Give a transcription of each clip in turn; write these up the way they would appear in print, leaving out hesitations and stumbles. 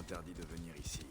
interdit de venir ici.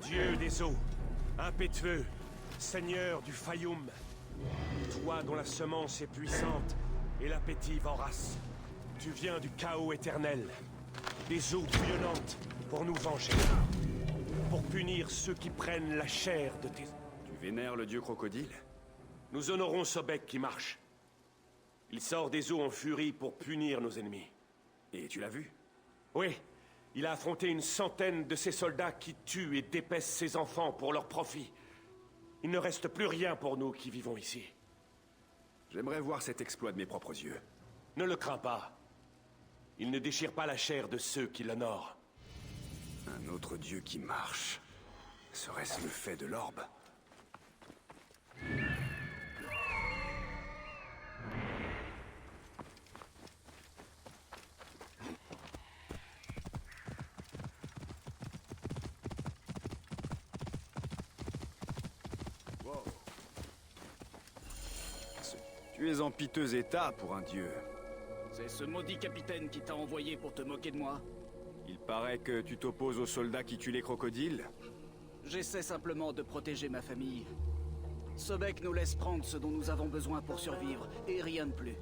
Dieu des eaux, impétueux, seigneur du Fayoum, toi dont la semence est puissante et l'appétit vorace, tu viens du chaos éternel, des eaux bouillonnantes pour nous venger, pour punir ceux qui prennent la chair de tes... Tu vénères le dieu crocodile? Nous honorons Sobek qui marche. Il sort des eaux en furie pour punir nos ennemis. Et tu l'as vu? Oui. Il a affronté une centaine de ces soldats qui tuent et dépècent ses enfants pour leur profit. Il ne reste plus rien pour nous qui vivons ici. J'aimerais voir cet exploit de mes propres yeux. Ne le crains pas. Il ne déchire pas la chair de ceux qui l'honorent. Un autre dieu qui marche. Serait-ce le fait de l'orbe? Tu es en piteux état pour un dieu. C'est ce maudit capitaine qui t'a envoyé pour te moquer de moi. Il paraît que tu t'opposes aux soldats qui tuent les crocodiles. J'essaie simplement de protéger ma famille. Sobek nous laisse prendre ce dont nous avons besoin pour survivre, et rien de plus.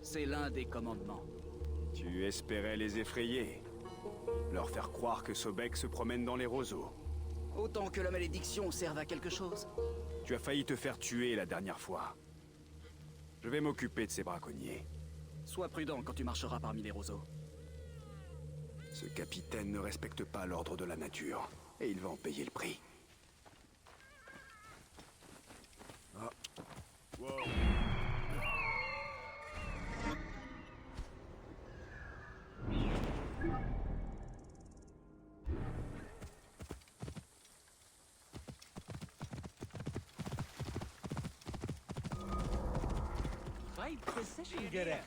C'est l'un des commandements. Tu espérais les effrayer. Leur faire croire que Sobek se promène dans les roseaux. Autant que la malédiction serve à quelque chose. Tu as failli te faire tuer la dernière fois. Je vais m'occuper de ces braconniers. Sois prudent quand tu marcheras parmi les roseaux. Ce capitaine ne respecte pas l'ordre de la nature, et il va en payer le prix. Ah. Wow. tight precision gerecht.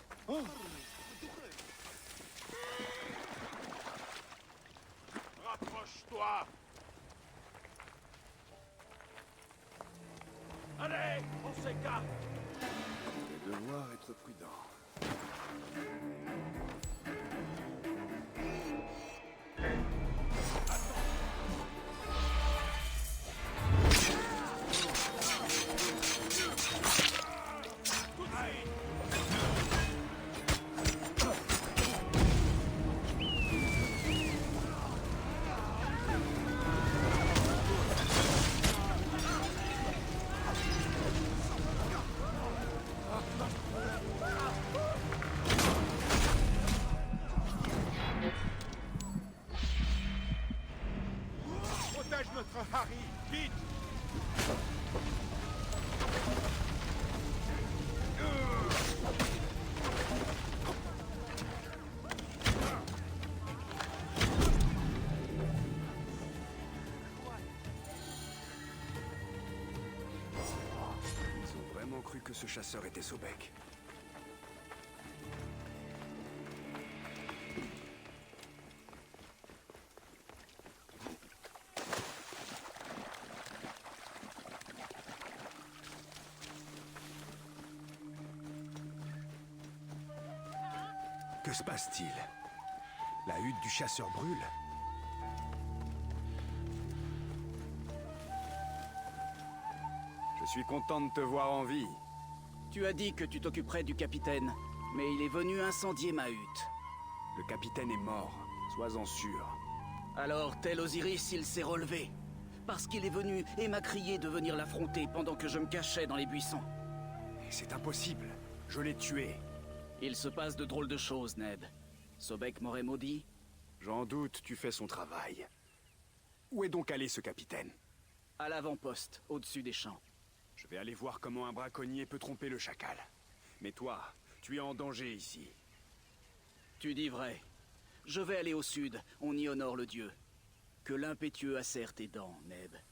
Rapproche-toi! Allez, on s'écarte! Je vais devoir être prudent. Protège notre Harry, vite! Ils ont vraiment cru que ce chasseur était Sobek. Que se passe-t-il? La hutte du chasseur brûle. Je suis content de te voir en vie. Tu as dit que tu t'occuperais du capitaine, mais il est venu incendier ma hutte. Le capitaine est mort, sois-en sûr. Alors, tel Osiris, il s'est relevé. Parce qu'il est venu et m'a crié de venir l'affronter pendant que je me cachais dans les buissons. C'est impossible. Je l'ai tué. Il se passe de drôles de choses, Ned. Sobek m'aurait maudit. J'en doute, tu fais son travail. Où est donc allé ce capitaine? À l'avant-poste, au-dessus des champs. Je vais aller voir comment un braconnier peut tromper le chacal. Mais toi, tu es en danger ici. Tu dis vrai. Je vais aller au sud, on y honore le dieu. Que l'impétueux acère tes dents, Ned.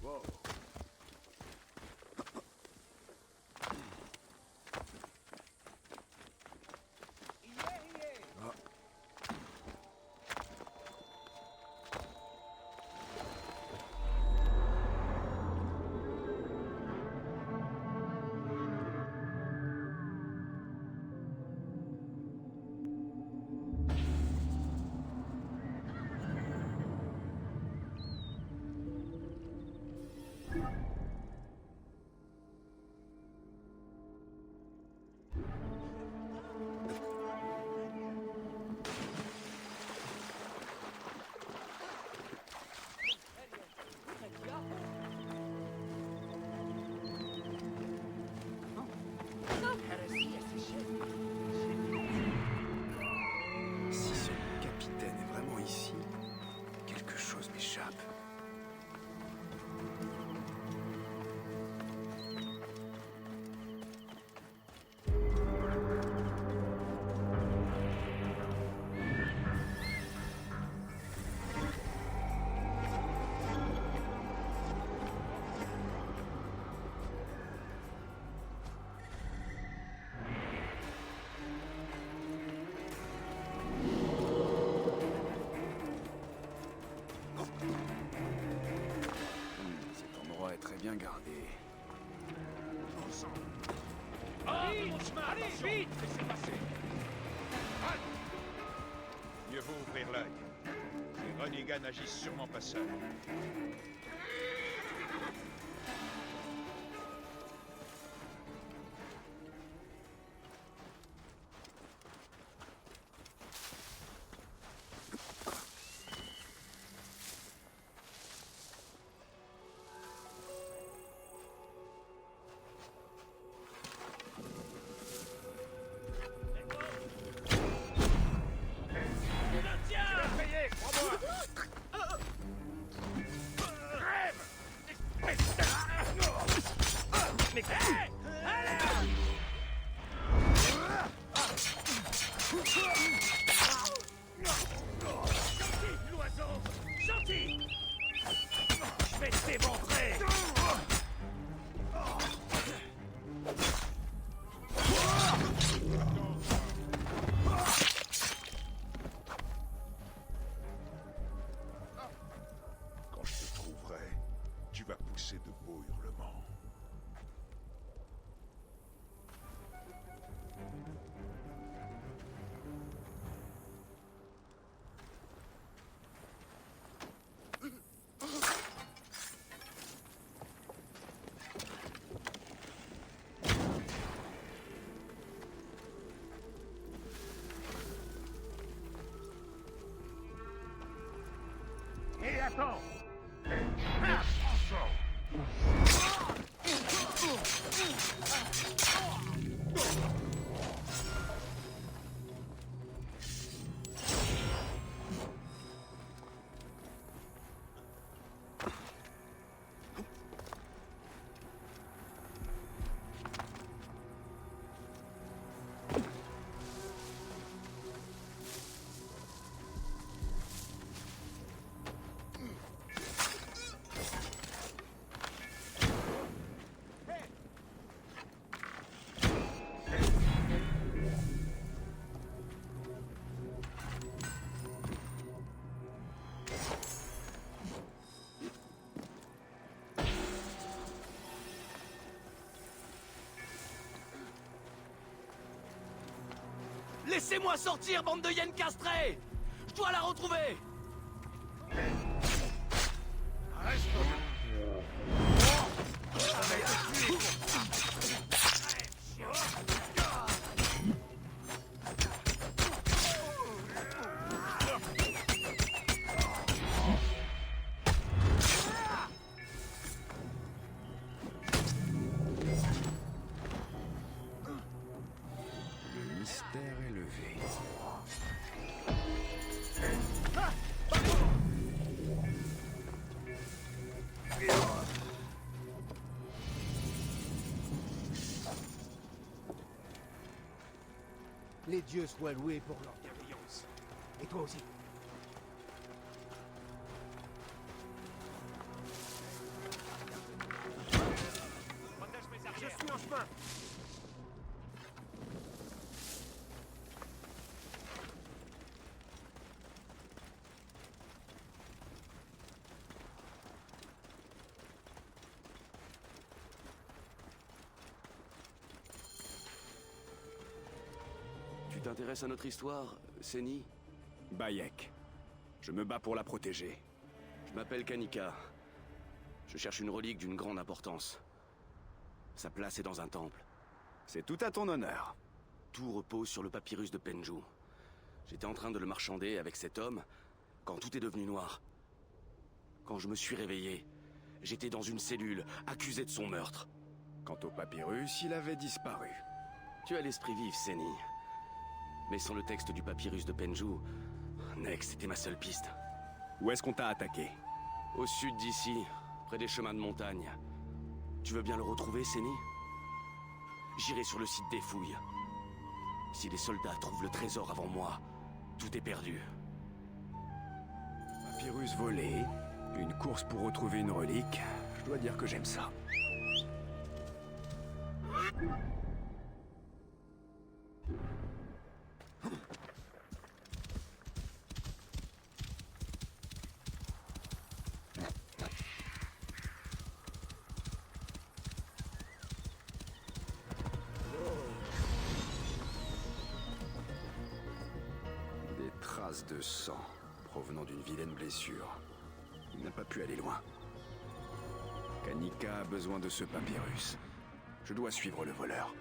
Wow. Si ce capitaine est vraiment ici, quelque chose m'échappe. Cet endroit est très bien gardé. Allez, vite! Laissez passer! Halt! Mieux vaut ouvrir l'œil. Les renégats n'agissent sûrement pas seuls. L'oiseau! Gentil! Je vais t'éventrer! Quand je te trouverai, tu vas pousser de beaux hurlements. Et attends! Laissez-moi sortir, bande de hyènes castrées! Je dois la retrouver! Le mystère est levé. Les dieux soient loués pour leur bienveillance. Et toi aussi. Je suis en chemin! Tu t'intéresses à notre histoire, Séni? Bayek. Je me bats pour la protéger. Je m'appelle Kanika. Je cherche une relique d'une grande importance. Sa place est dans un temple. C'est tout à ton honneur. Tout repose sur le papyrus de Penju. J'étais en train de le marchander avec cet homme quand tout est devenu noir. Quand je me suis réveillé, j'étais dans une cellule, accusé de son meurtre. Quant au papyrus, il avait disparu. Tu as l'esprit vif, Séni. Mais sans le texte du papyrus de Penju, Nex était ma seule piste. Où est-ce qu'on t'a attaqué? Au sud d'ici, près des chemins de montagne. Tu veux bien le retrouver, Séni? J'irai sur le site des fouilles. Si les soldats trouvent le trésor avant moi, tout est perdu. Papyrus volé, une course pour retrouver une relique. Je dois dire que j'aime ça. Des traces de sang provenant d'une vilaine blessure. Il n'a pas pu aller loin. Kanika a besoin de ce papyrus. Je dois suivre le voleur.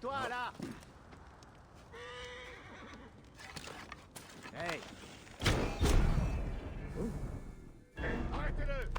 Toi, là! Hey! Arrêtez-le!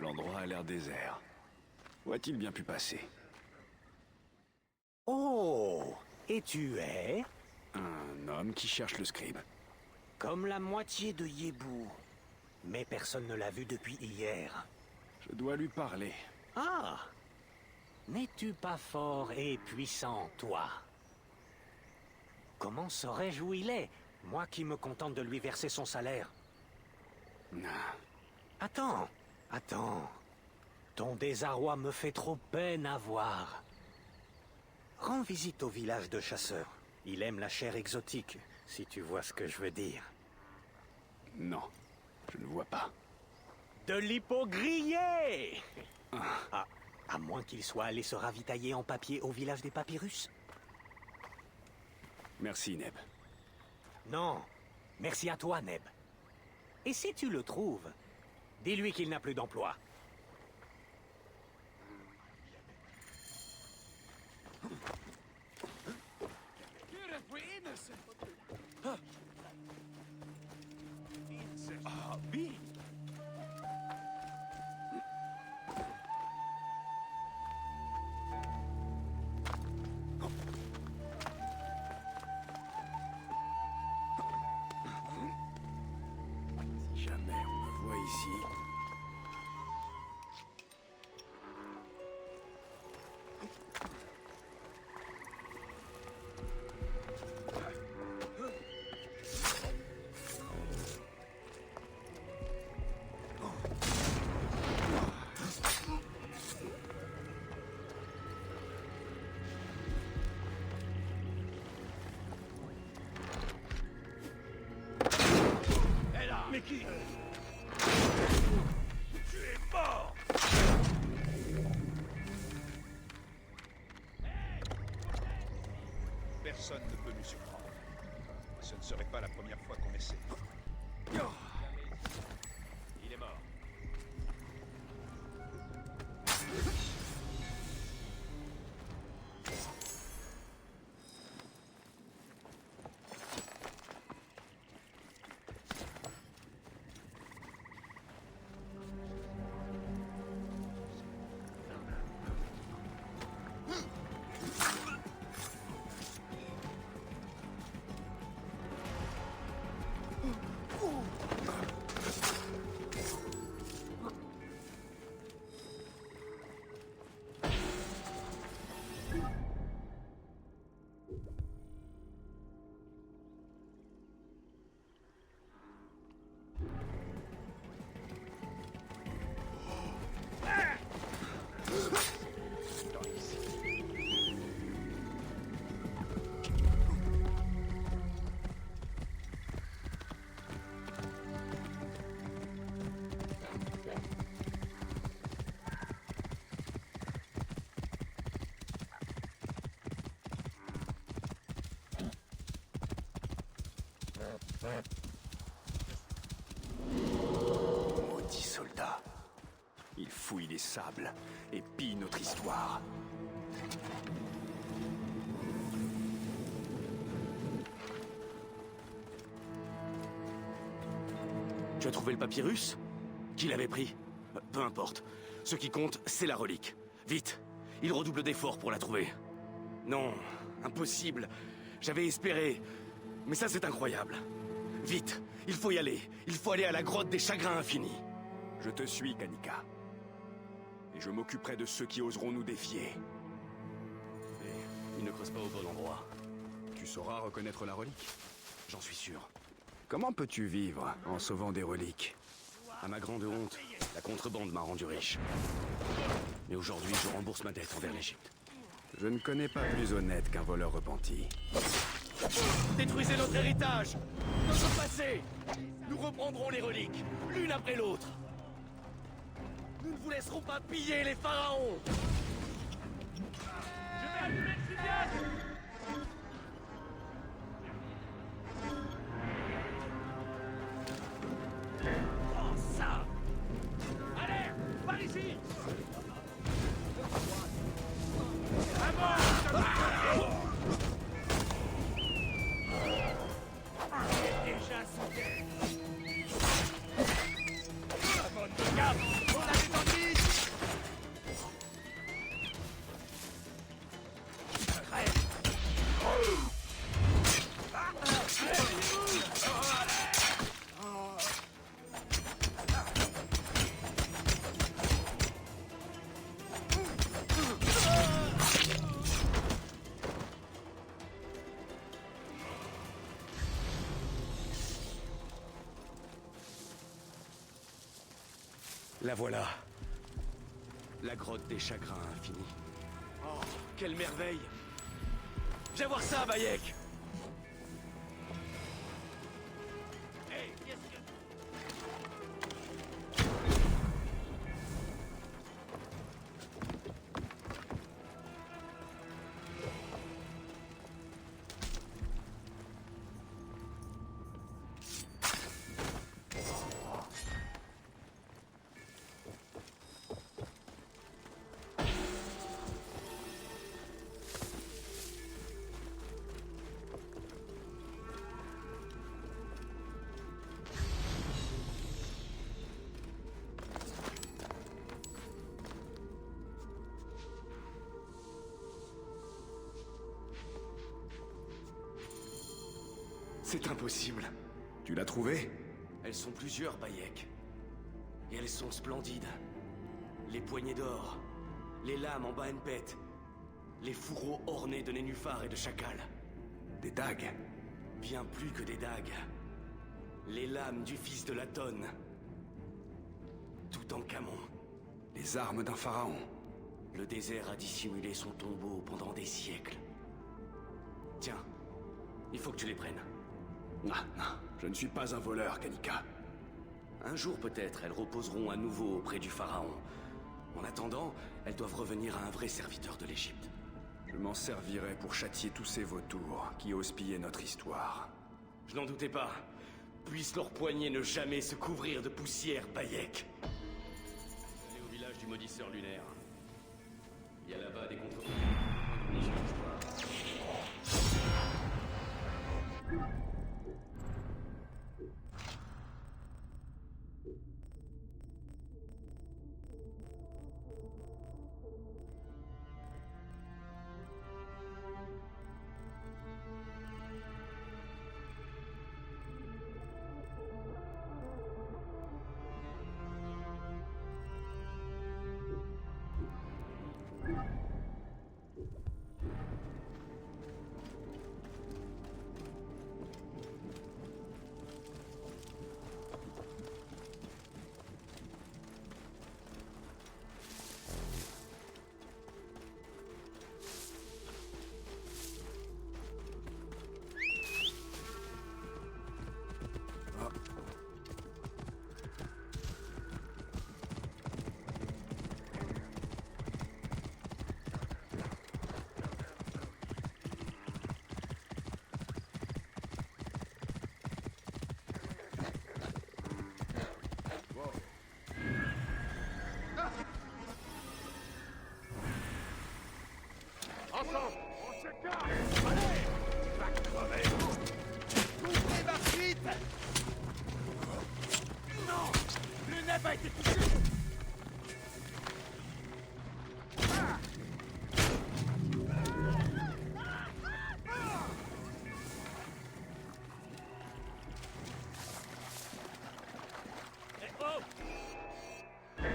L'endroit a l'air désert. Où a-t-il bien pu passer? Oh! Et tu es? Un homme qui cherche le scribe. Comme la moitié de Yébou. Mais personne ne l'a vu depuis hier. Je dois lui parler. Ah! N'es-tu pas fort et puissant, toi? Comment saurais-je où il est, moi qui me contente de lui verser son salaire? Ah, Attends, attends. Ton désarroi me fait trop peine à voir. Rends visite au village de chasseurs. Il aime la chair exotique, si tu vois ce que je veux dire. non, je ne vois pas. De l'hippo grillé! Ah, à moins qu'il soit allé se ravitailler en papier au village des papyrus. Merci, Neb. Non, merci à toi, Neb. Et si tu le trouves, dis-lui qu'il n'a plus d'emploi. Ah, Bill! Si jamais on me voit ici... Mais qui? Tu es mort! Personne ne peut nous surprendre. Ce ne serait pas la première fois qu'on essaie. Il est mort. Maudit soldat. Il fouille les sables et pille notre histoire. Tu as trouvé le papyrus? Qui l'avait pris? Peu importe. Ce qui compte, c'est la relique. Vite! Il redouble d'efforts pour la trouver. Non, impossible. J'avais espéré. Mais ça, c'est incroyable. Vite! Il faut y aller. Il faut aller à la grotte des chagrins infinis. Je te suis, Kanika. Et je m'occuperai de ceux qui oseront nous défier. Mais il ne creuse pas au bon endroit. Tu sauras reconnaître la relique. J'en suis sûr. Comment peux-tu vivre en sauvant des reliques? À ma grande honte, la contrebande m'a rendu riche. Mais aujourd'hui, je rembourse ma dette envers l'Égypte. Je ne connais pas plus honnête qu'un voleur repenti. Détruisez notre héritage! Notre passé! Nous reprendrons les reliques, l'une après l'autre! Nous ne vous laisserons pas piller les pharaons! Prends ça! Allez, par ici! À mort! Déjà sous terre! Avant de cap! On avait tendu! La voilà. La grotte des chagrins infinis. Oh, quelle merveille! Viens voir ça, Bayek! C'est impossible. Tu l'as trouvé? Elles sont plusieurs, Bayek. Et elles sont splendides. Les poignées d'or, les lames en Bahenpet, les fourreaux ornés de nénuphars et de chacals. Des dagues? Bien plus que des dagues. Les lames du fils de Laton. Tout en Camon. Les armes d'un pharaon? Le désert a dissimulé son tombeau pendant des siècles. Tiens, il faut que tu les prennes. Non, non, je ne suis pas un voleur, Kanika. Un jour peut-être, elles reposeront à nouveau auprès du pharaon. En attendant, elles doivent revenir à un vrai serviteur de l'Égypte. Je m'en servirai pour châtier tous ces vautours qui osent piller notre histoire. Je n'en doutais pas. Puissent leurs poignets ne jamais se couvrir de poussière, Bayek. Allez au village du maudisseur lunaire. Il y a là-bas des contreforts.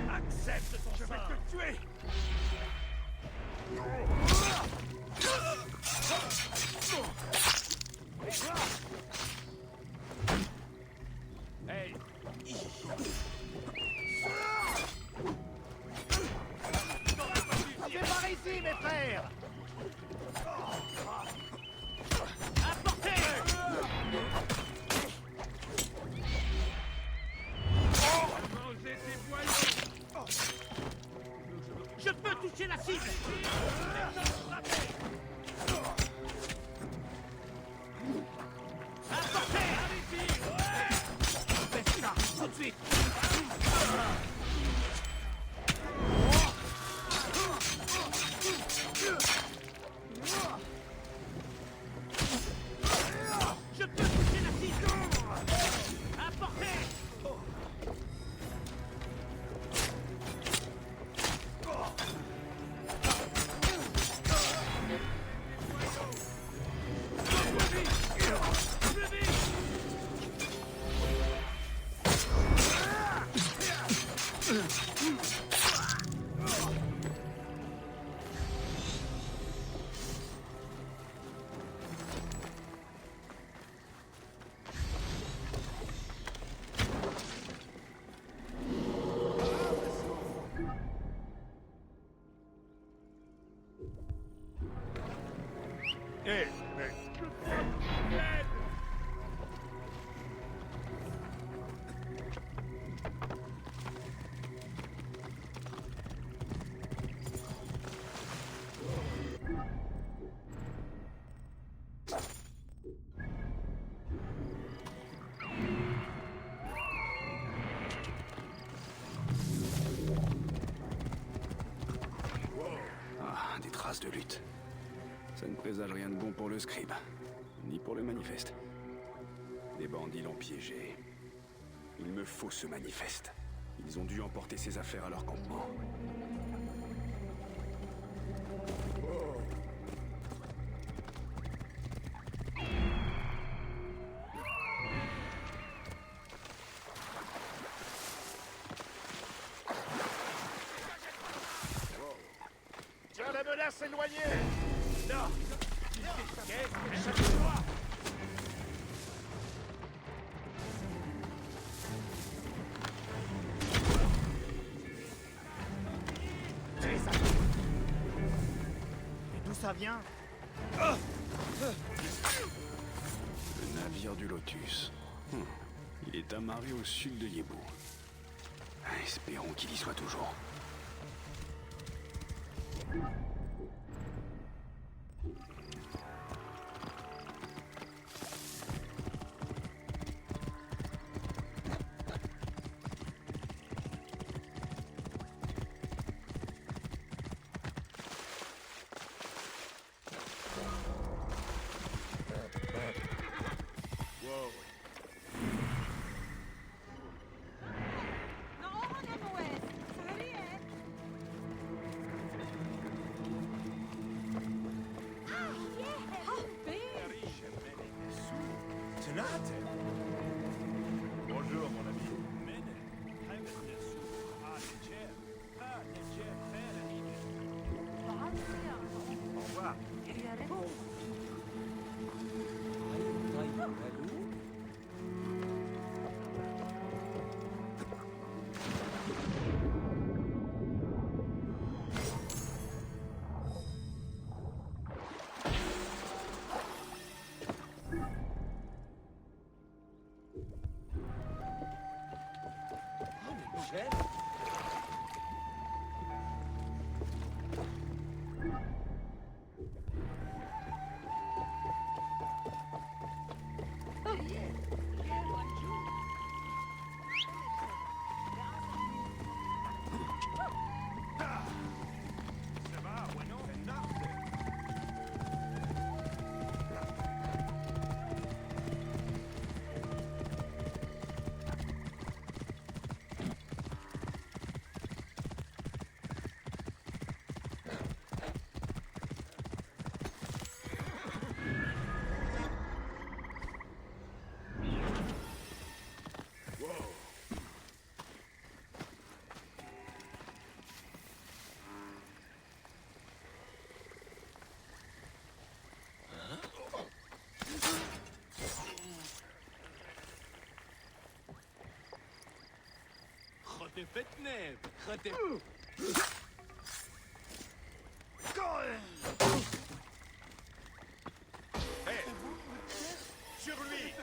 Accepte ton sort. Je vais te tuer. Hey. C'est par ici, mes frères. Apportez. Mangez ces poignets. Je peux toucher la cible. Apportez. Faites ça, tout de suite. Je peux toucher la cible. Apportez. Ah, des traces de lutte. Ça ne présage rien de bon pour le scribe, ni pour le manifeste. Les bandits l'ont piégé. Il me faut ce manifeste. Ils ont dû emporter ses affaires à leur campement. bien s'éloigner. Non. Échappe-toi. D'où ça vient? Le navire du Lotus. Il est amarré au sud de Yebu. Espérons qu'il y soit toujours. Bonjour, mon ami. Au revoir. Sur lui.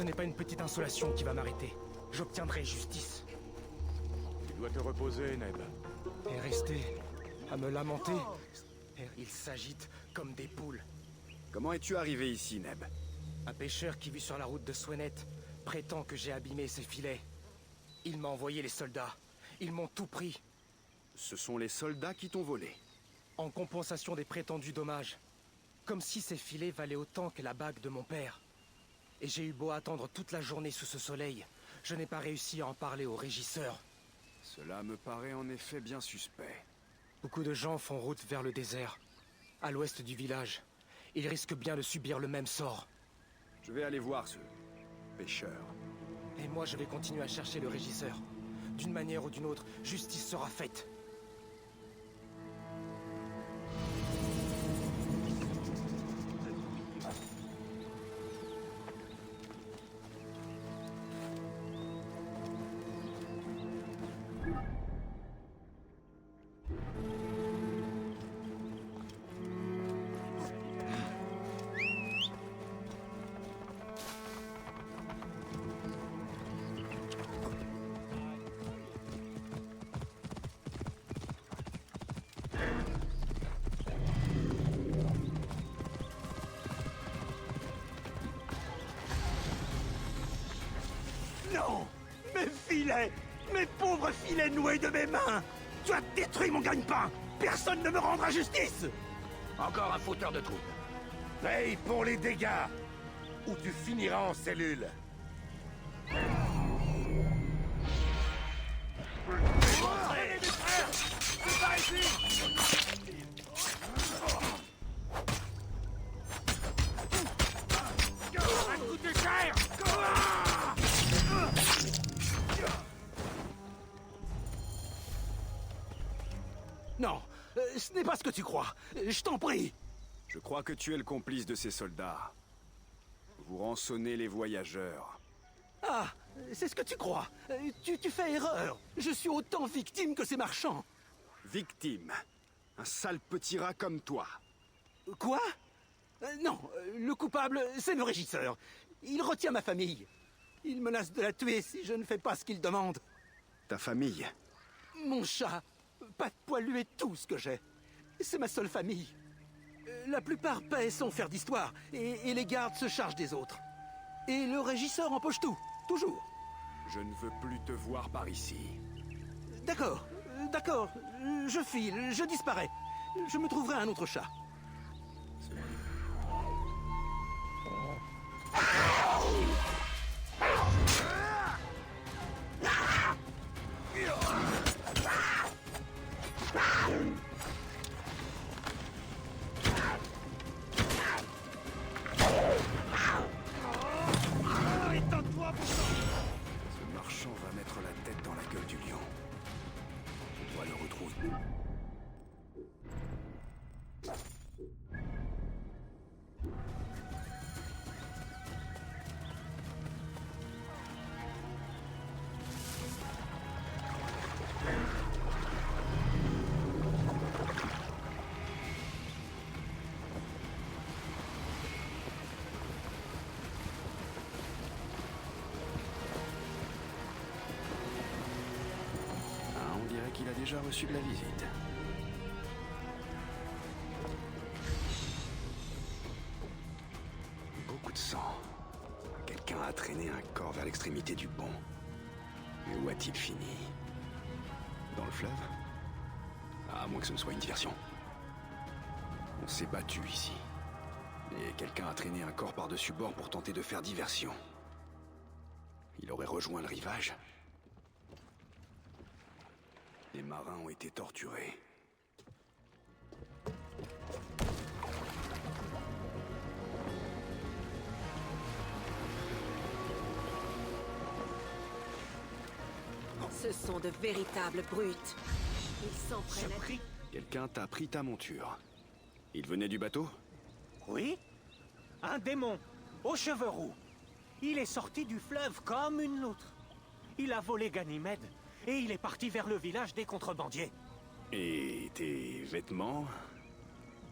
Ce n'est pas une petite insolation qui va m'arrêter. J'obtiendrai justice. Tu dois te reposer, Neb. Et rester à me lamenter. Ils s'agitent comme des poules. Comment es-tu arrivé ici, Neb? Un pêcheur qui vit sur la route de Swenet prétend que j'ai abîmé ses filets. Il m'a envoyé les soldats. Ils m'ont tout pris. Ce sont les soldats qui t'ont volé. En compensation des prétendus dommages. Comme si ces filets valaient autant que la bague de mon père. Et j'ai eu beau attendre toute la journée sous ce soleil, je n'ai pas réussi à en parler au régisseur. Cela me paraît en effet bien suspect. Beaucoup de gens font route vers le désert, à l'ouest du village. Ils risquent bien de subir le même sort. Je vais aller voir ce pêcheur. Et moi, je vais continuer à chercher le régisseur. D'une manière ou d'une autre, justice sera faite. Non! Mes filets! Mes pauvres filets noués de mes mains! Tu as détruit mon gagne-pain! Personne ne me rendra justice! Encore un fauteur de troubles. Paye pour les dégâts, ou tu finiras en cellule. Non, ce n'est pas ce que tu crois. Je t'en prie. Je crois que tu es le complice de ces soldats. Vous rançonnez les voyageurs. Ah, c'est ce que tu crois. Tu fais erreur. Je suis autant victime que ces marchands. Victime. Un sale petit rat comme toi. Quoi? Non, le coupable, c'est le régisseur. Il retient ma famille. Il menace de la tuer si je ne fais pas ce qu'il demande. Ta famille. Mon chat, pas de poilu et tout ce que j'ai. C'est ma seule famille. La plupart paient sans faire d'histoire, et les gardes se chargent des autres. Et le régisseur empoche tout, toujours. Je ne veux plus te voir par ici. D'accord, d'accord, je file, je disparais. Je me trouverai un autre chat. Ce marchand va mettre la tête dans la gueule du lion. Je dois le retrouver. On dirait qu'il a déjà reçu de la visite. Beaucoup de sang. Quelqu'un a traîné un corps vers l'extrémité du pont. Mais où a-t-il fini? Dans le fleuve? À moins que ce ne soit une diversion. On s'est battu ici. Et quelqu'un a traîné un corps par-dessus bord pour tenter de faire diversion. Il aurait rejoint le rivage. Les marins ont été torturés. Ce sont de véritables brutes. Ils s'en prennent à... Quelqu'un t'a pris ta monture. Il venait du bateau? Oui? Un démon, aux cheveux roux. Il est sorti du fleuve comme une loutre. Il a volé Ganymède, et il est parti vers le village des contrebandiers. Et tes vêtements?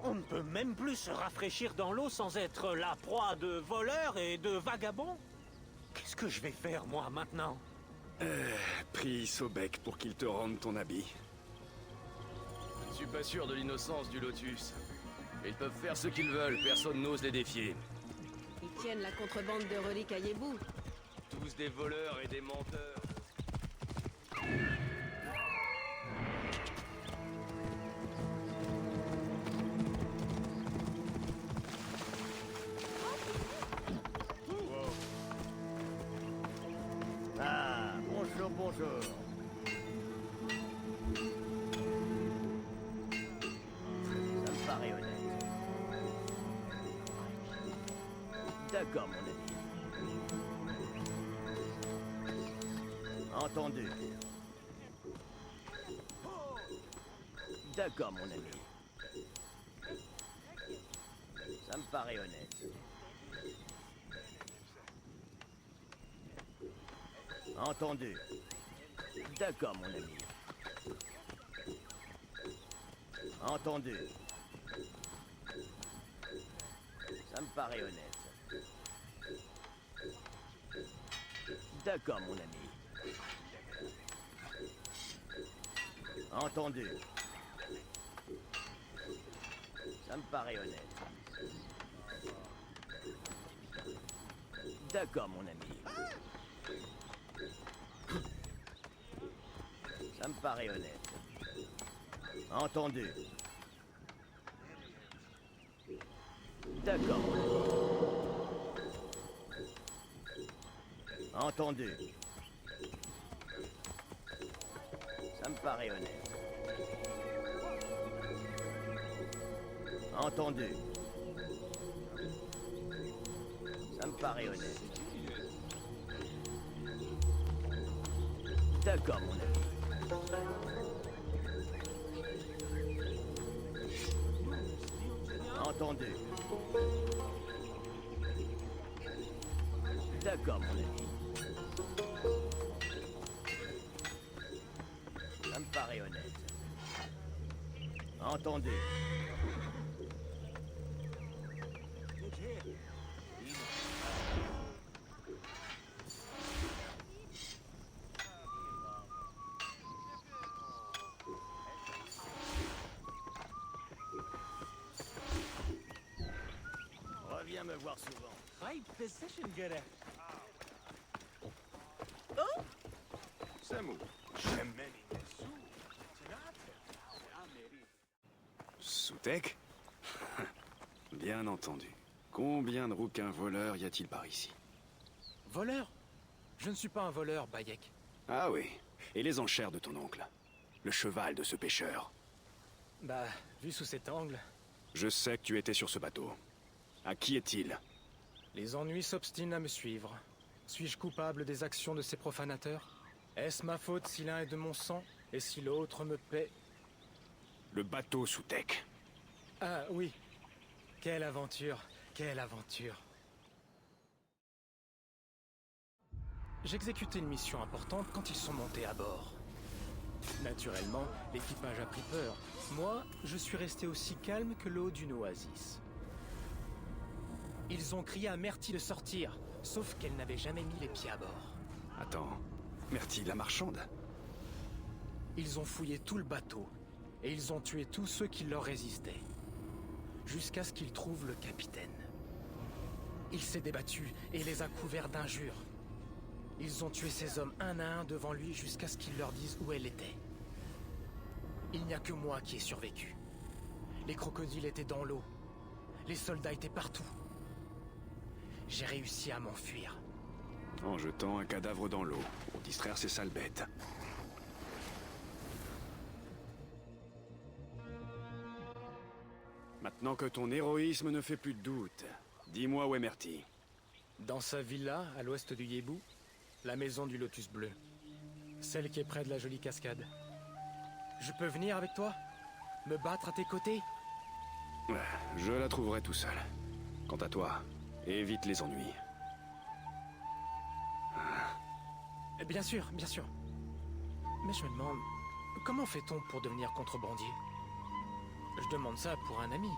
On ne peut même plus se rafraîchir dans l'eau sans être la proie de voleurs et de vagabonds. Qu'est-ce que je vais faire, moi, maintenant? Prie Sobek pour qu'il te rende ton habit. Je ne suis pas sûr de l'innocence du Lotus. Ils peuvent faire ce qu'ils veulent, personne n'ose les défier. Ils tiennent la contrebande de reliques à Yebu. Tous des voleurs et des menteurs. Ah, bonjour, bonjour. Ça me paraît honnête. D'accord, mon ami. Entendu. D'accord, mon ami. Ça me paraît honnête. Entendu. D'accord, mon ami. Entendu. Ça me paraît honnête. D'accord, mon ami. Entendu. Ça me paraît honnête. D'accord, mon ami. Ça me paraît honnête. Entendu. D'accord, mon ami. Entendu. Ça me paraît honnête. Entendu. Ça me paraît honnête. D'accord, mon ami. Entendu. D'accord, mon ami. Ça me paraît honnête. Entendu. Reviens me voir souvent. Samu. Soutek? Bien entendu. Combien de rouquins voleurs y a-t-il par ici? Voleur? Je ne suis pas un voleur, Bayek. Ah oui. Et les enchères de ton oncle? Le cheval de ce pêcheur? Bah, vu sous cet angle, Je sais que tu étais sur ce bateau. À qui est-il? les ennuis s'obstinent à me suivre. Suis-je coupable des actions de ces profanateurs? Est-ce ma faute si l'un est de mon sang et si l'autre me paie? Le bateau Soutek. Ah oui. Quelle aventure, quelle aventure. J'exécutais une mission importante quand ils sont montés à bord. Naturellement, l'équipage a pris peur. Moi, je suis resté aussi calme que l'eau d'une oasis. Ils ont crié à Myrtille de sortir, sauf qu'elle n'avait jamais mis les pieds à bord. Attends. Myrtille, la marchande? Ils ont fouillé tout le bateau, et ils ont tué tous ceux qui leur résistaient. Jusqu'à ce qu'ils trouvent le capitaine. Il s'est débattu et les a couverts d'injures. Ils ont tué ces hommes un à un devant lui jusqu'à ce qu'il leur dise où elle était. Il n'y a que moi qui ai survécu. Les crocodiles étaient dans l'eau. Les soldats étaient partout. J'ai réussi à m'enfuir. En jetant un cadavre dans l'eau, pour distraire ces sales bêtes. Maintenant que ton héroïsme ne fait plus de doute, dis-moi où est Myrtille. Dans sa villa, à l'ouest du Yebu, la maison du Lotus Bleu. Celle qui est près de la jolie cascade. Je peux venir avec toi? Me battre à tes côtés? Je la trouverai tout seul. Quant à toi, évite les ennuis. Bien sûr, bien sûr. Mais je me demande, comment fait-on pour devenir contrebandier? Je demande ça pour un ami.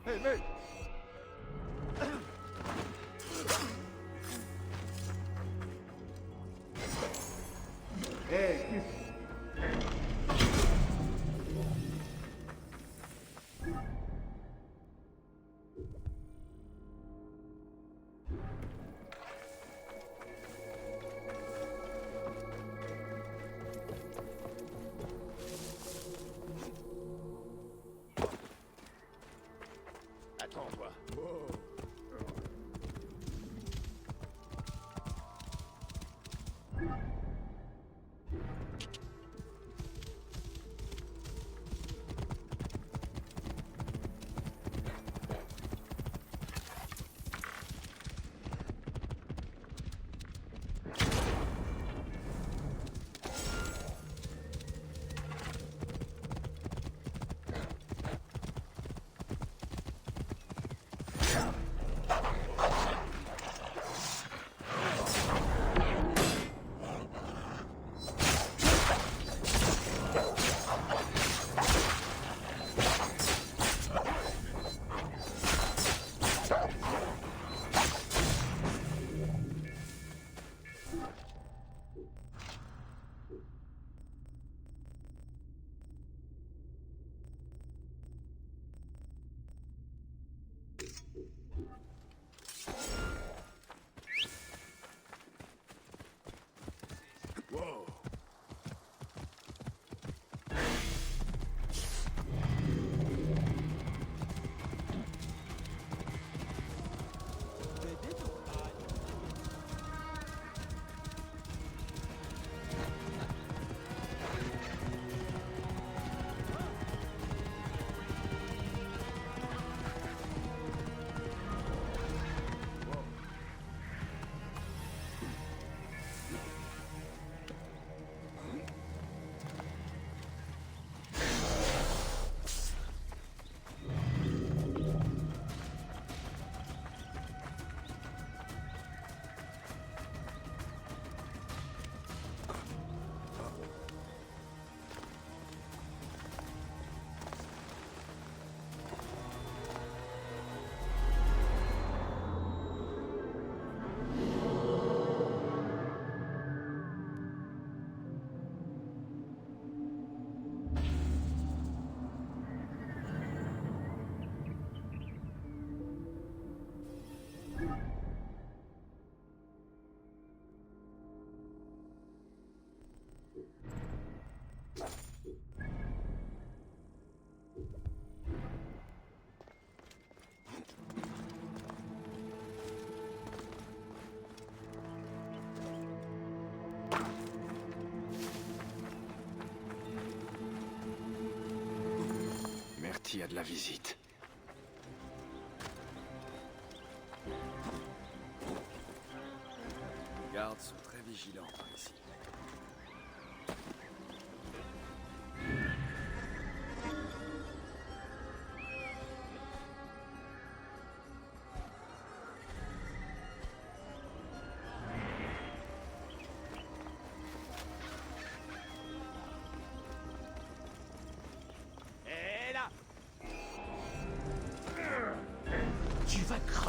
Hé, mec! Attends-toi. Merci à de la visite. Les gardes sont très vigilants par ici.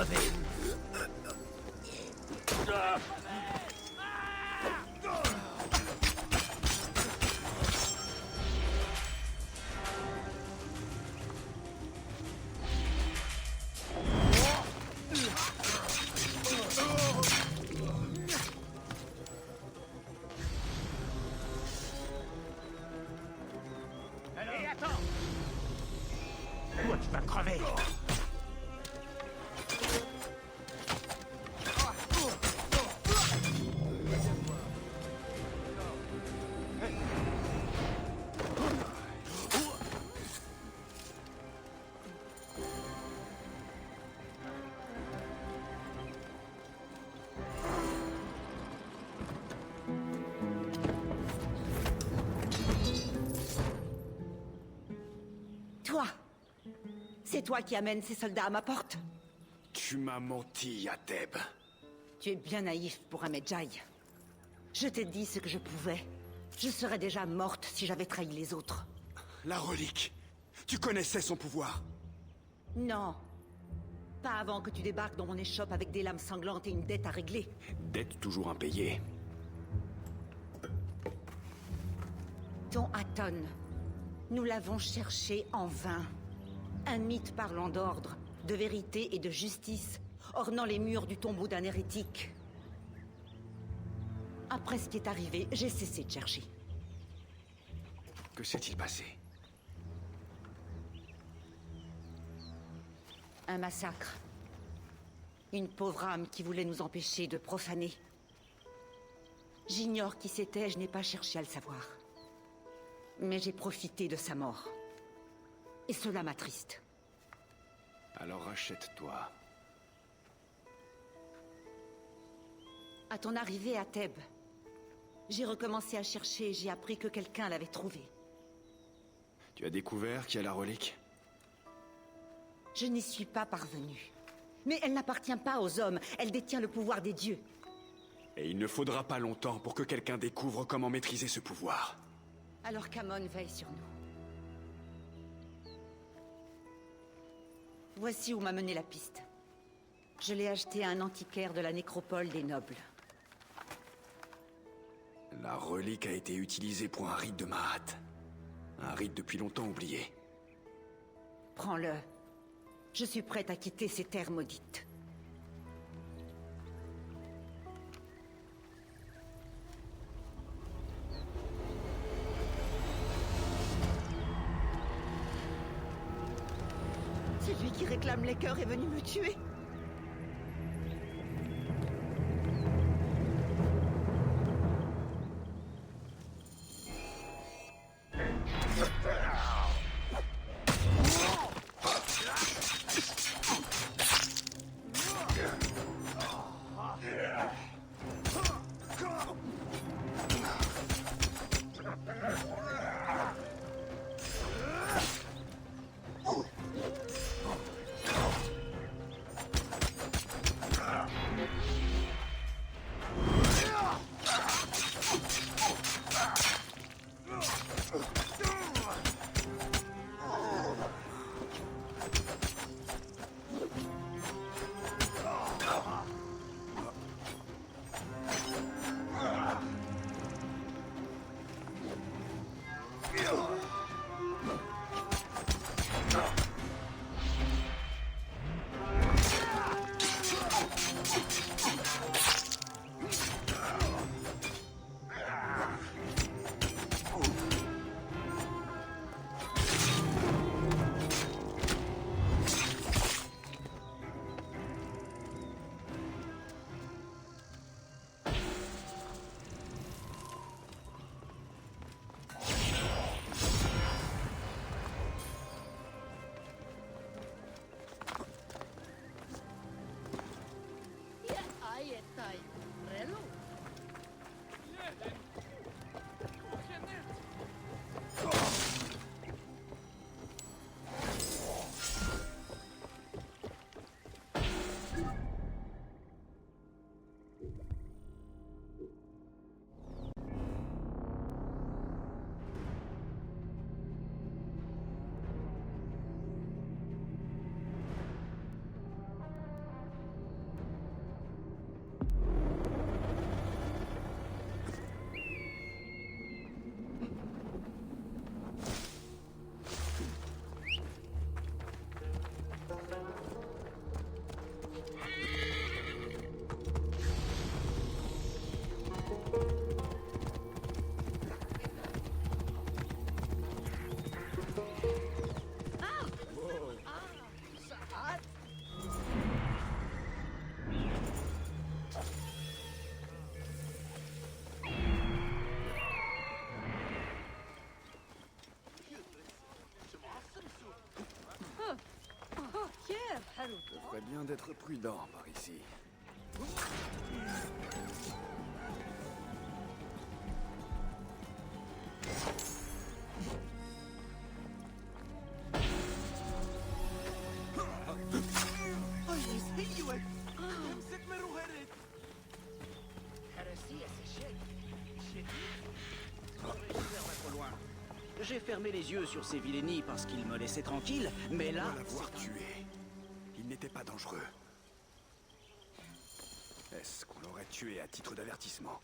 crever. Allez, attends! Toi, tu vas crever! Toi! C'est toi qui amènes ces soldats à ma porte? Tu m'as menti, Ateb. Tu es bien naïf pour un Medjay. Je t'ai dit ce que je pouvais. Je serais déjà morte si j'avais trahi les autres. La relique. Tu connaissais son pouvoir. Non. Pas avant que tu débarques dans mon échoppe avec des lames sanglantes et une dette à régler. Dette toujours impayée. Ton Aton. Nous l'avons cherché en vain. Un mythe parlant d'ordre, de vérité et de justice, ornant les murs du tombeau d'un hérétique. Après ce qui est arrivé, j'ai cessé de chercher. Que s'est-il passé? Un massacre. Une pauvre âme qui voulait nous empêcher de profaner. J'ignore qui c'était, je n'ai pas cherché à le savoir. Mais j'ai profité de sa mort. Et cela m'attriste. Alors rachète-toi. À ton arrivée à Thèbes, j'ai recommencé à chercher et j'ai appris que quelqu'un l'avait trouvée. Tu as découvert qui a la relique? Je n'y suis pas parvenue. Mais elle n'appartient pas aux hommes, elle détient le pouvoir des dieux. Et il ne faudra pas longtemps pour que quelqu'un découvre comment maîtriser ce pouvoir. Alors qu'Amon veille sur nous. Voici où m'a mené la piste. Je l'ai acheté à un antiquaire de la nécropole des nobles. La relique a été utilisée pour un rite de Mahat. Un rite depuis longtemps oublié. Prends-le. Je suis prête à quitter ces terres maudites. Celui qui réclame les cœurs est venu me tuer. Je ferais bien d'être prudent par ici. J'ai fermé les yeux sur ces vilainies parce qu'ils me laissaient tranquille, mais là... On doit l'avoir tué. Il n'était pas dangereux. Est-ce qu'on l'aurait tué à titre d'avertissement?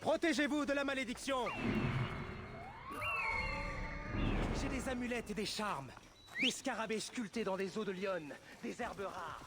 Protégez-vous de la malédiction! J'ai des amulettes et des charmes. Des scarabées sculptés dans des os de lionne. Des herbes rares.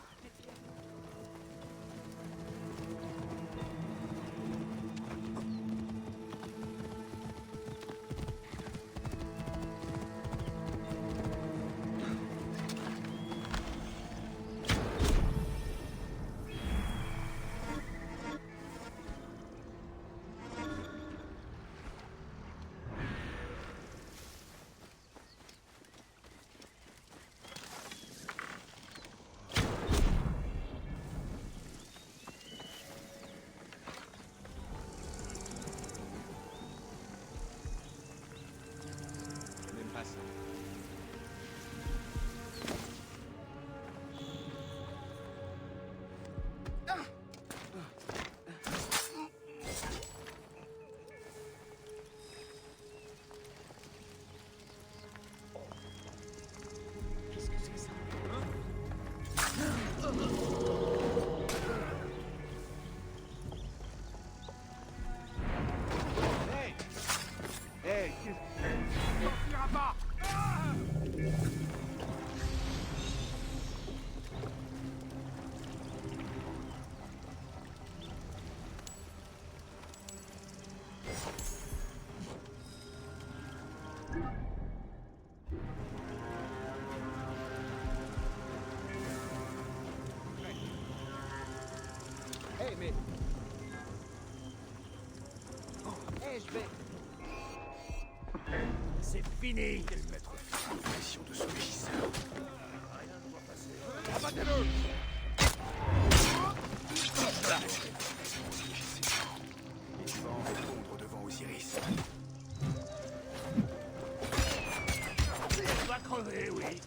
Mais... je vais... C'est fini! Quel mettre fin aux pressions de ce régisseur? Rien ne doit passer. Abattez-le! Il va en répondre devant Osiris. Il va crever, oui!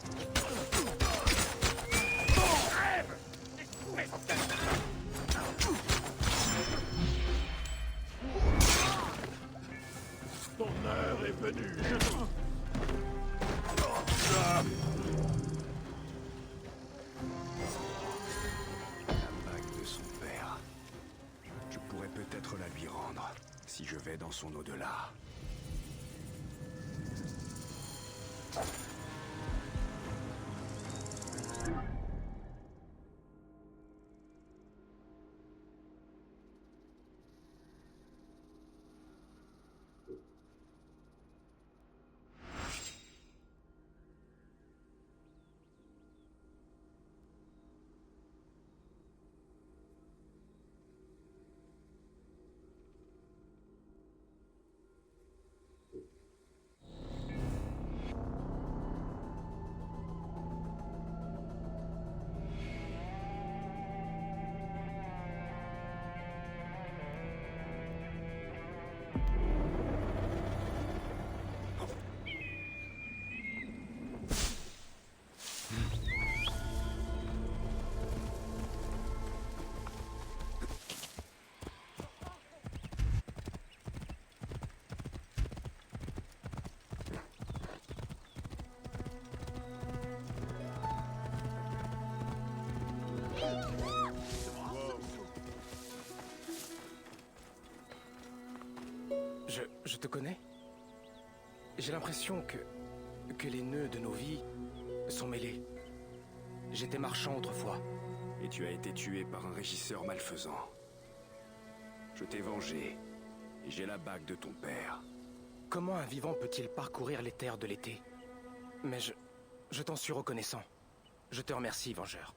Crève! Ton heure est venue. La bague de son père. Je pourrais peut-être la lui rendre, si je vais dans son au-delà. Je te connais? J'ai l'impression que les nœuds de nos vies sont mêlés. J'étais marchand autrefois. Et tu as été tué par un régisseur malfaisant. Je t'ai vengé, et j'ai la bague de ton père. Comment un vivant peut-il parcourir les terres de l'été? Mais je t'en suis reconnaissant. Je te remercie, Vengeur.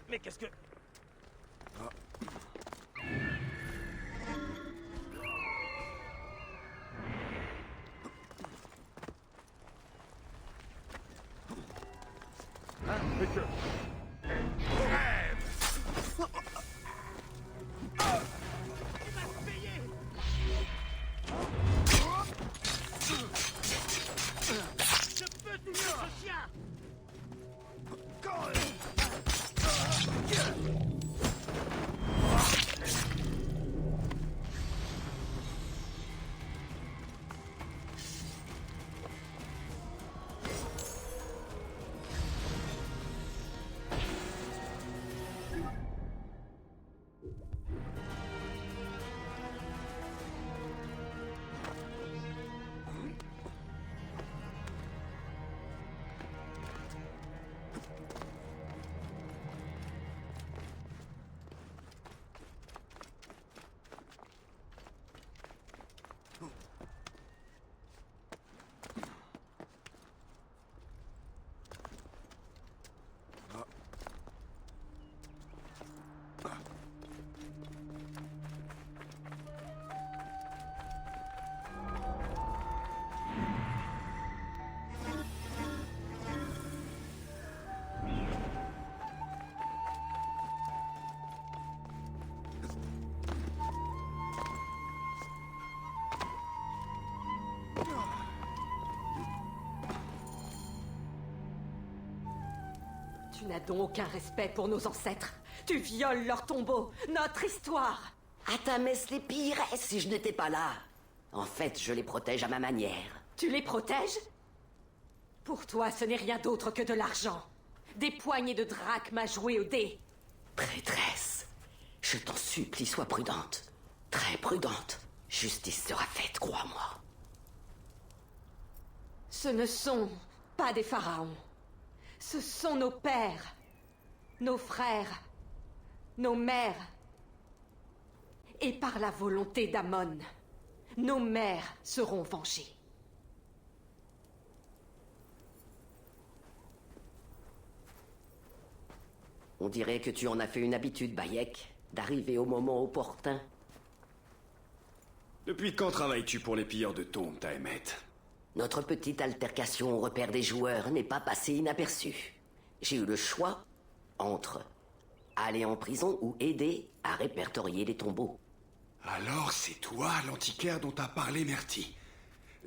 Mais qu'est-ce que... Tu n'as donc aucun respect pour nos ancêtres. Tu violes leur tombeau, notre histoire. Atamès les pillerait si je n'étais pas là. En fait, je les protège à ma manière. Tu les protèges? Pour toi, ce n'est rien d'autre que de l'argent. Des poignées de drachmes à jouer au dé. Prêtresse, je t'en supplie, sois prudente. Très prudente. Justice sera faite, crois-moi. Ce ne sont pas des pharaons. Ce sont nos pères, nos frères, nos mères. Et par la volonté d'Amon, nos mères seront vengées. On dirait que tu en as fait une habitude, Bayek, d'arriver au moment opportun. Depuis quand travailles-tu pour les pilleurs de tombes, Taemet? Notre petite altercation au repère des joueurs n'est pas passée inaperçue. J'ai eu le choix entre aller en prison ou aider à répertorier les tombeaux. Alors c'est toi l'antiquaire dont a parlé Merti.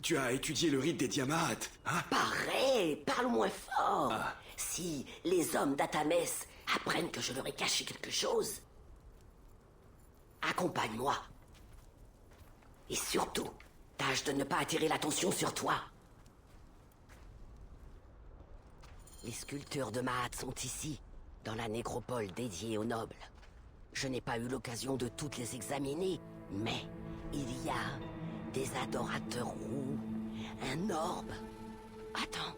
Tu as étudié le rite des Diamates, hein? Pareil, parle moins fort. Ah. Si les hommes d'Atamès apprennent que je leur ai caché quelque chose, accompagne-moi. Et surtout, tâche de ne pas attirer l'attention sur toi. Les sculptures de Maat sont ici, dans la nécropole dédiée aux nobles. Je n'ai pas eu l'occasion de toutes les examiner, mais il y a des adorateurs roux, un orbe. Attends,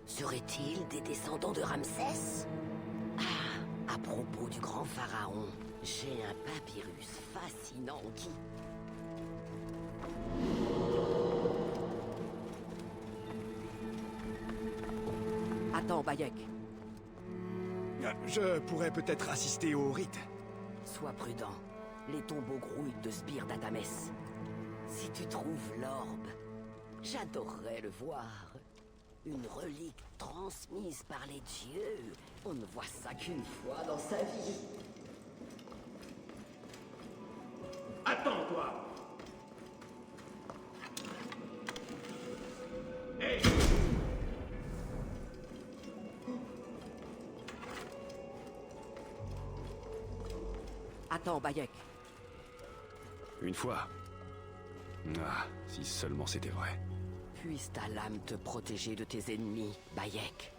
seraient-ils des descendants de Ramsès? Ah, à propos du grand pharaon, j'ai un papyrus fascinant qui... Attends, Bayek. Je pourrais peut-être assister au rite. Sois prudent. Les tombeaux grouillent de sbires d'Atamès. Si tu trouves l'orbe, j'adorerais le voir. Une relique transmise par les dieux. On ne voit ça qu'une fois dans sa vie. Attends-toi! Hé! Attends, Bayek. Une fois. Ah, si seulement c'était vrai. Puisse ta lame te protéger de tes ennemis, Bayek.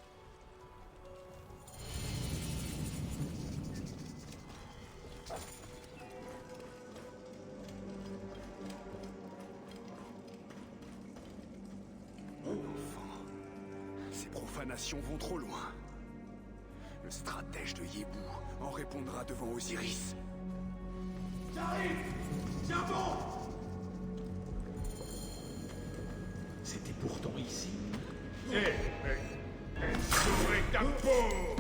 Mon enfant, ces profanations vont trop loin. Le stratège de Yébou en répondra devant Osiris. J'arrive! Tiens bon! C'était pourtant ici. Sauver ta peau!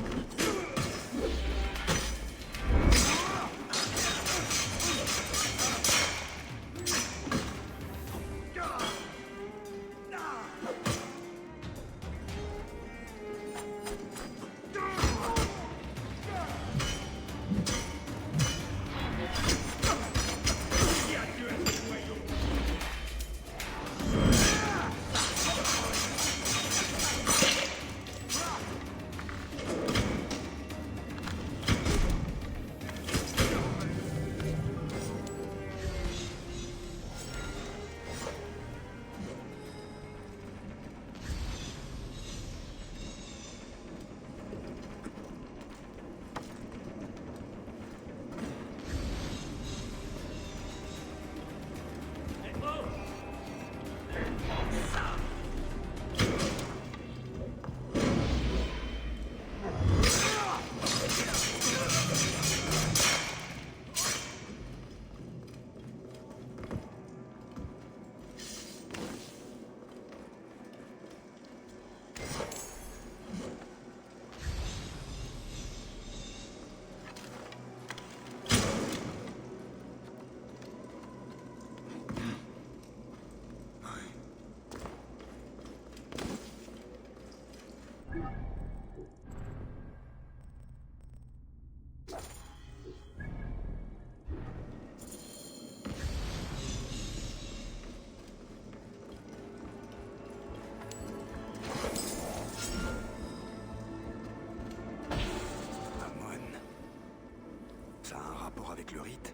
avec le rite?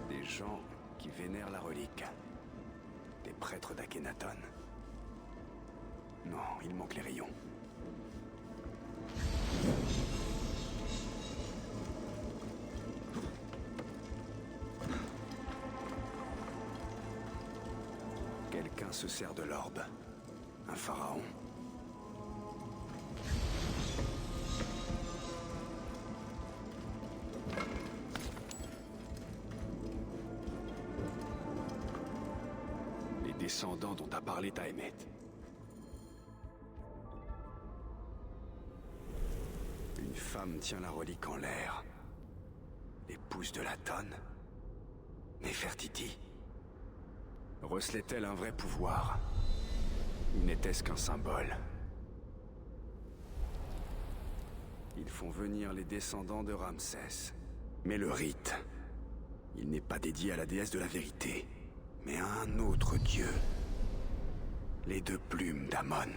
Des gens qui vénèrent la relique. Des prêtres d'Akhenaton. Non, il manque les rayons. Quelqu'un se sert de l'orbe. Un pharaon. Les descendants dont a parlé Taemet. Une femme tient la relique en l'air. L'épouse de l'Aton. Néfertiti. Recelait-elle un vrai pouvoir? Ou n'était-ce qu'un symbole? Ils font venir les descendants de Ramsès. Mais le rite, il n'est pas dédié à la déesse de la vérité, mais à un autre dieu. Les deux plumes d'Amon.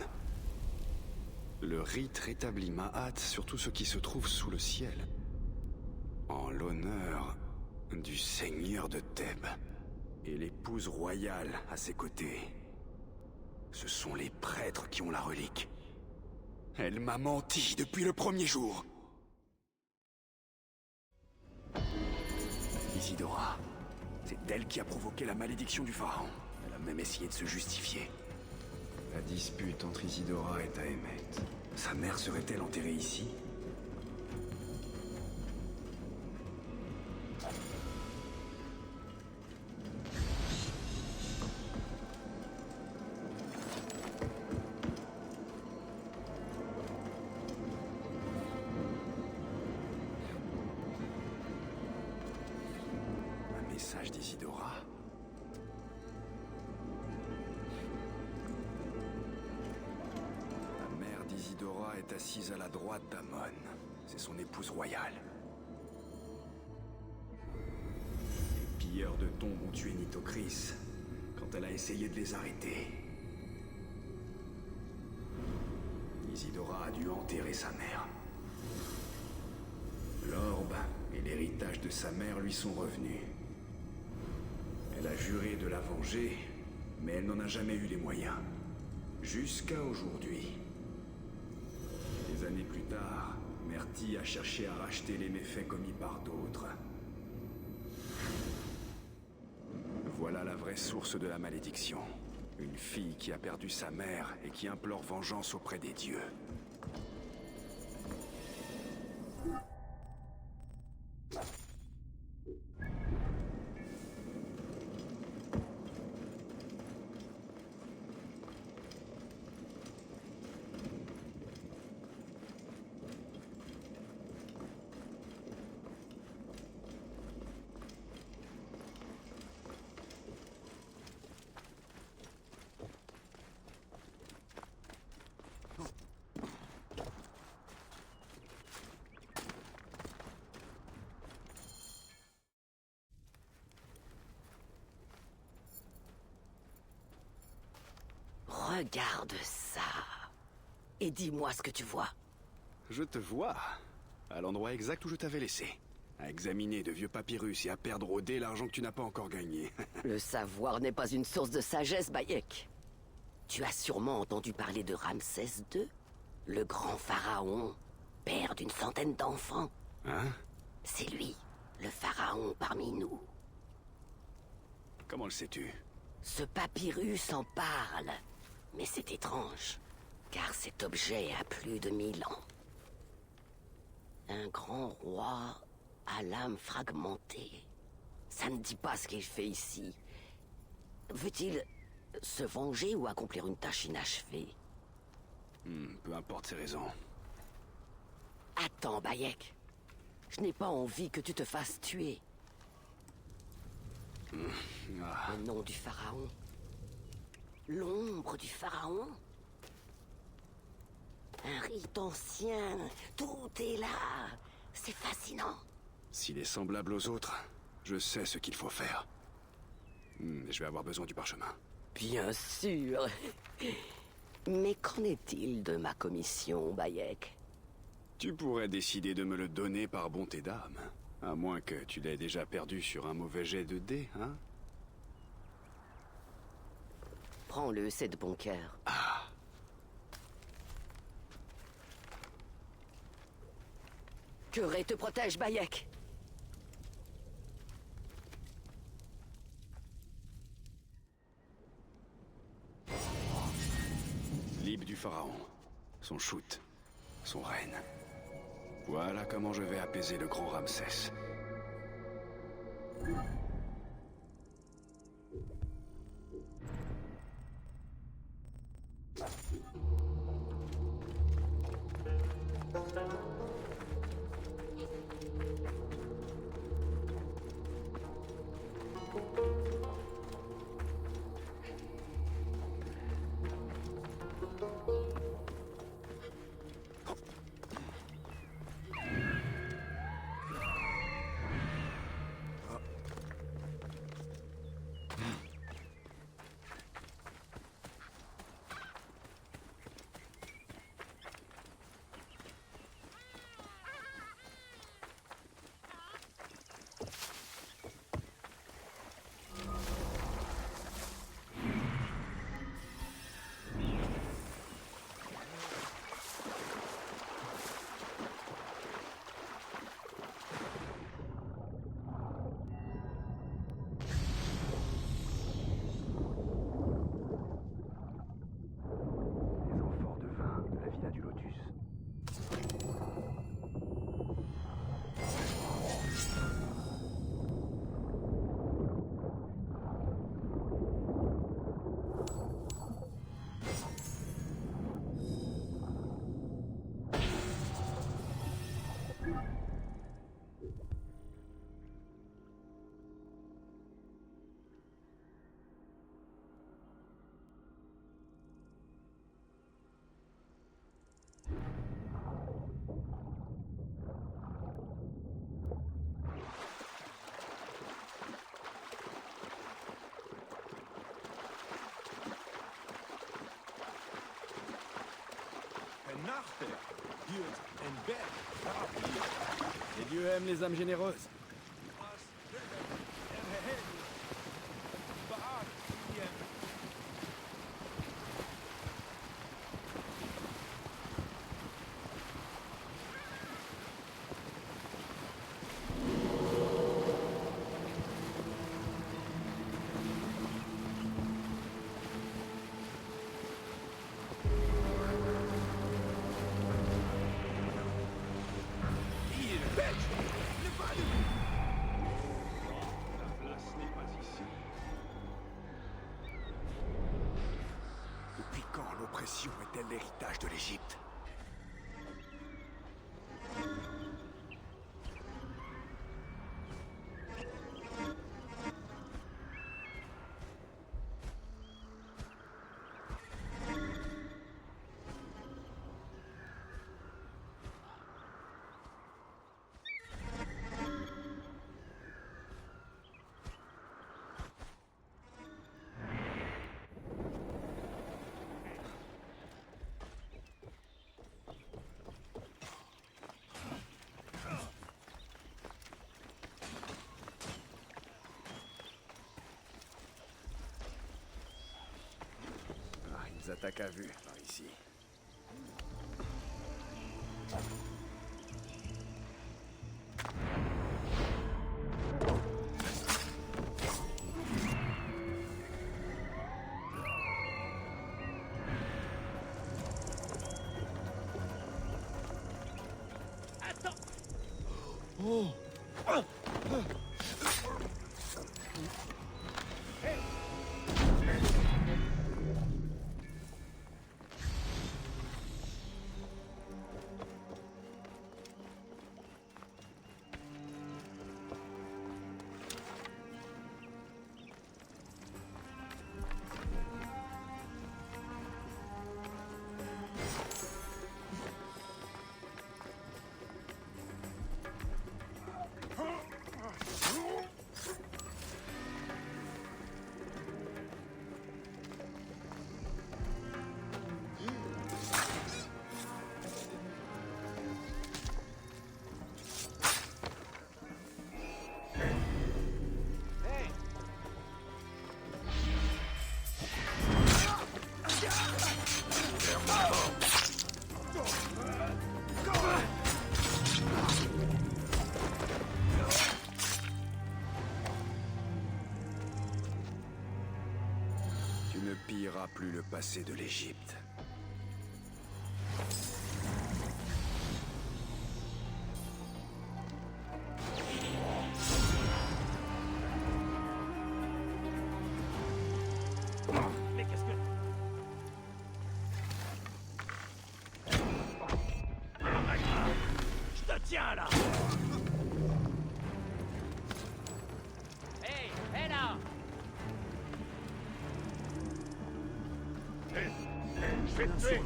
Le rite rétablit Ma'at sur tout ce qui se trouve sous le ciel. En l'honneur du seigneur de Thèbes. Et l'épouse royale à ses côtés. Ce sont les prêtres qui ont la relique. Elle m'a menti depuis le premier jour. Isidora. C'est elle qui a provoqué la malédiction du pharaon. Elle a même essayé de se justifier. La dispute entre Isidora et Taemet. Sa mère serait-elle enterrée ici? Message d'Isidora. La mère d'Isidora est assise à la droite d'Amon. C'est son épouse royale. Les pilleurs de tombes ont tué Nitocris quand elle a essayé de les arrêter. Isidora a dû enterrer sa mère. L'orbe et l'héritage de sa mère lui sont revenus. Elle a juré de la venger, mais elle n'en a jamais eu les moyens. Jusqu'à aujourd'hui. Des années plus tard, Merti a cherché à racheter les méfaits commis par d'autres. Voilà la vraie source de la malédiction. Une fille qui a perdu sa mère et qui implore vengeance auprès des dieux. Regarde ça. Et dis-moi ce que tu vois. Je te vois. À l'endroit exact où je t'avais laissé. À examiner de vieux papyrus et à perdre au dé l'argent que tu n'as pas encore gagné. Le savoir n'est pas une source de sagesse, Bayek. Tu as sûrement entendu parler de Ramsès II, le grand pharaon, père d'une centaine d'enfants. Hein? C'est lui, le pharaon parmi nous. Comment le sais-tu? Ce papyrus en parle. Mais c'est étrange, car cet objet a plus de 1000 ans. Un grand roi à l'âme fragmentée. Ça ne dit pas ce qu'il fait ici. Veut-il se venger ou accomplir une tâche inachevée? Peu importe ses raisons. Attends, Bayek. Je n'ai pas envie que tu te fasses tuer. Le nom du pharaon. L'ombre du pharaon. Un rite ancien. Tout est là. C'est fascinant. S'il est semblable aux autres, je sais ce qu'il faut faire. Je vais avoir besoin du parchemin. Bien sûr. Mais qu'en est-il de ma commission, Bayek? Tu pourrais décider de me le donner par bonté d'âme. À moins que tu l'aies déjà perdu sur un mauvais jet de dés, hein? Prends-le, c'est de bon cœur. Ah. Que Ré te protège, Bayek. Libre du pharaon. Son shoot. Son règne. Voilà comment je vais apaiser le grand Ramsès. Les dieux aiment les âmes généreuses. Depuis quand l'oppression est-elle l'héritage de l'Égypte? Ils attaquent à vue, par ici. plus le passé de l'Égypte. Mais qu'est-ce que... Je te tiens, là! Hé, hé là! Je vais te tuer.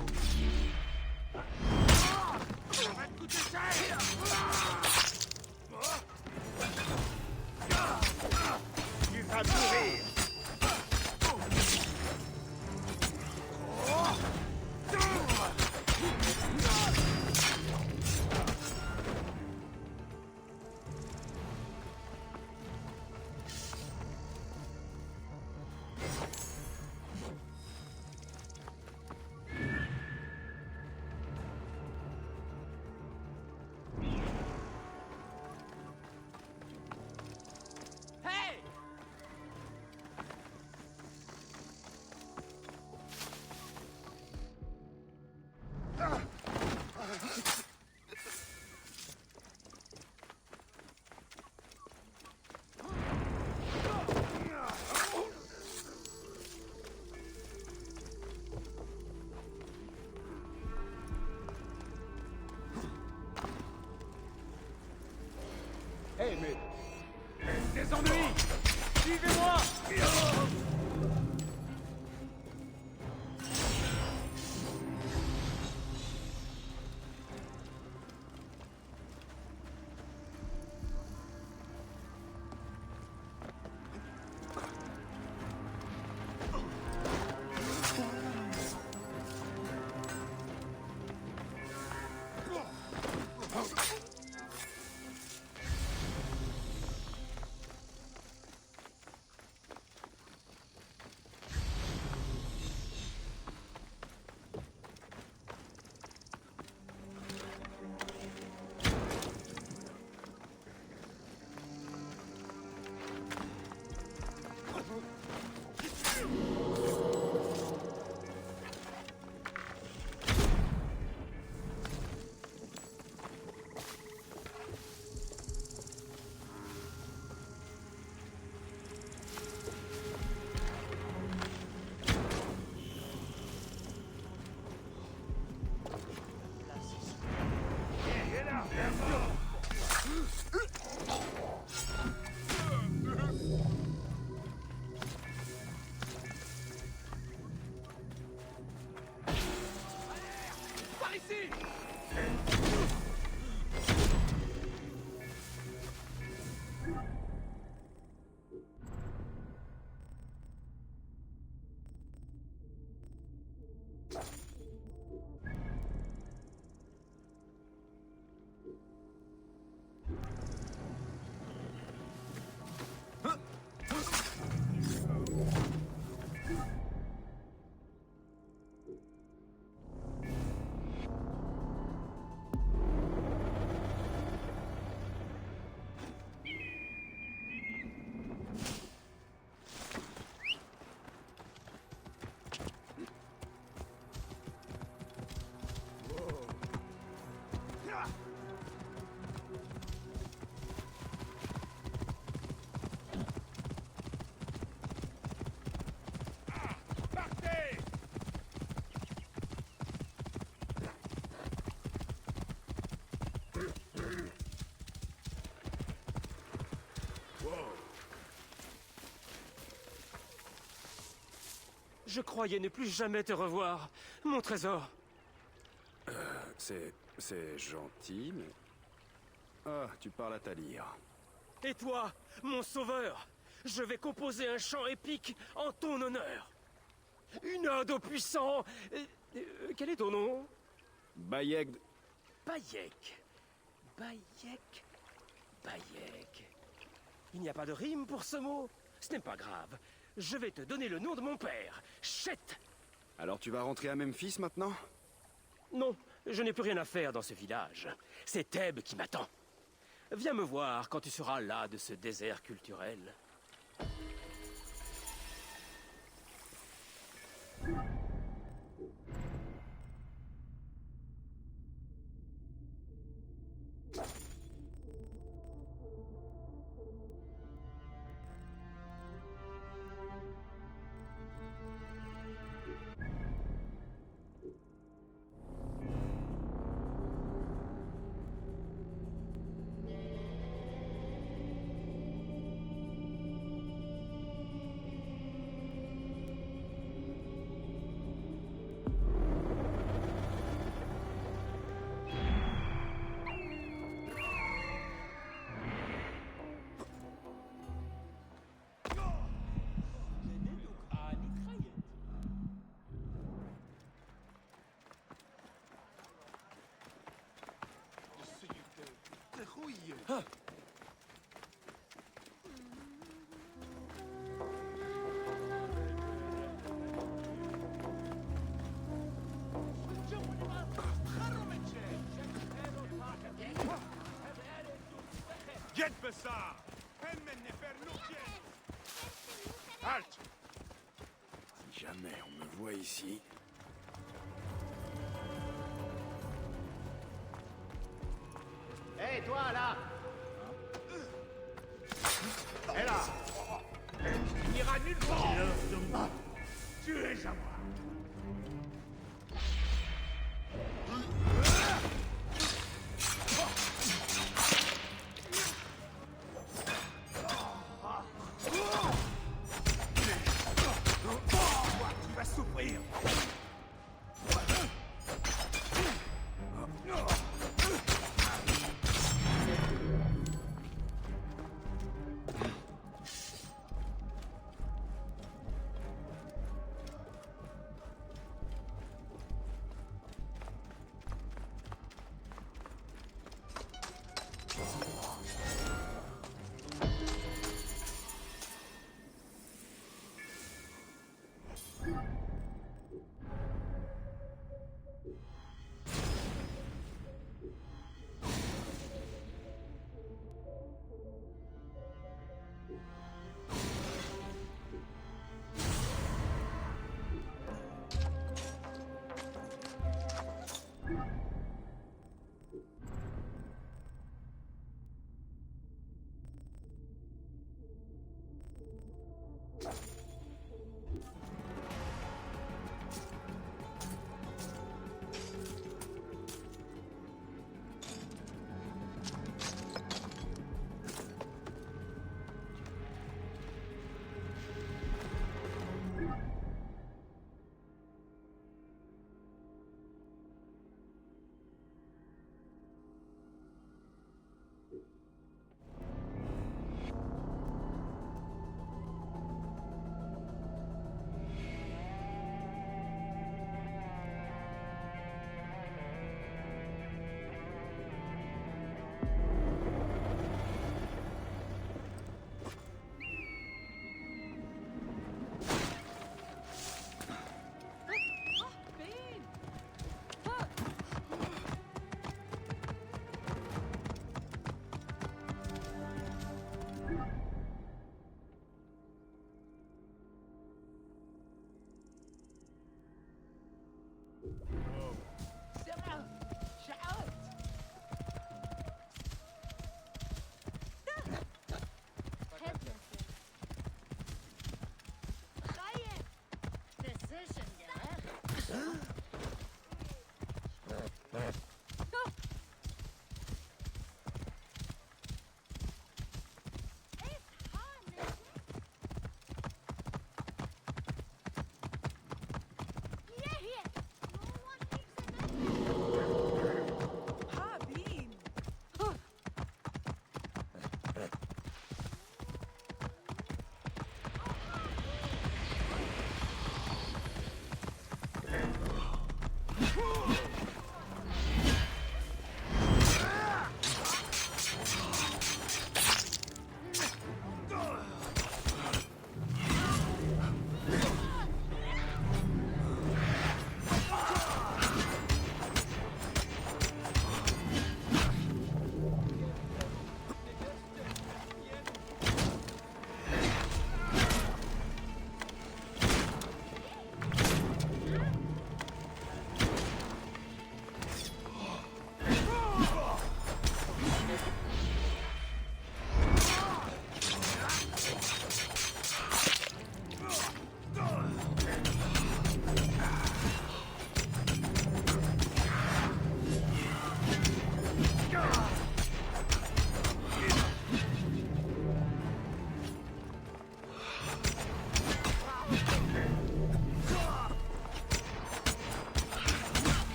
Tu vas mourir. Hey! Hé, mais... Des ennuis! Suivez-moi! Par ici! Je croyais ne plus jamais te revoir, mon trésor. C'est gentil, mais... Ah, tu parles à ta lyre. Et toi, mon sauveur, je vais composer un chant épique en ton honneur. Une ode au puissant... quel est ton nom? Bayek... Bayek. Bayek. Bayek. Il n'y a pas de rime pour ce mot? Ce n'est pas grave. Je vais te donner le nom de mon père, Chet. Alors tu vas rentrer à Memphis maintenant? Non, je n'ai plus rien à faire dans ce village. C'est Thèbes qui m'attend. Viens me voir quand tu seras las de ce désert culturel. Get Bessar! Halte! Si jamais on me voit ici... Hé, toi, là! Et là! Tu n'iras nulle part! Tu es à moi! Tu vas souffrir!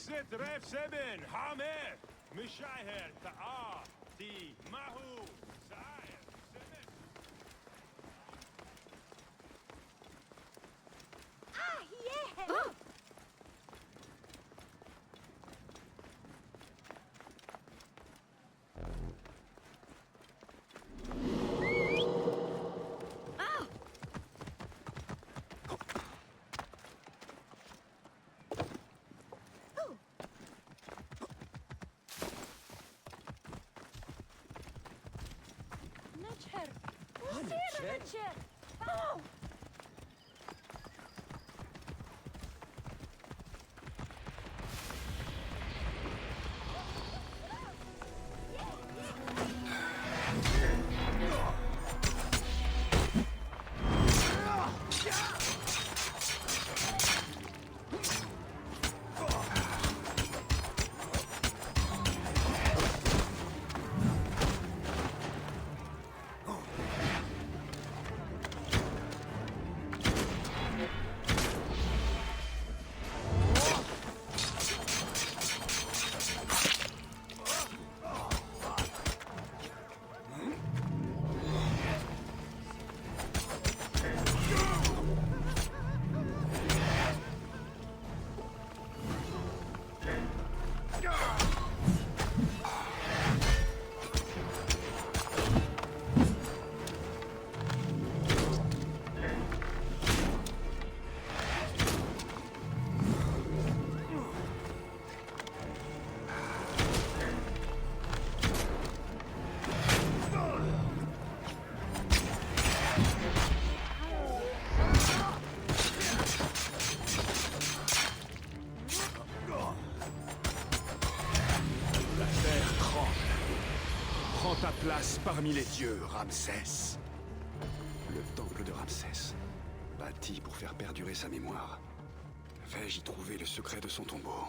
ست رف سبن حامر مشاهر تآ تي ماهو ساير سبن نجهر وسير نجهر أوه. Prends ta place parmi les dieux, Ramsès. Le temple de Ramsès, bâti pour faire perdurer sa mémoire. Vais-je y trouver le secret de son tombeau?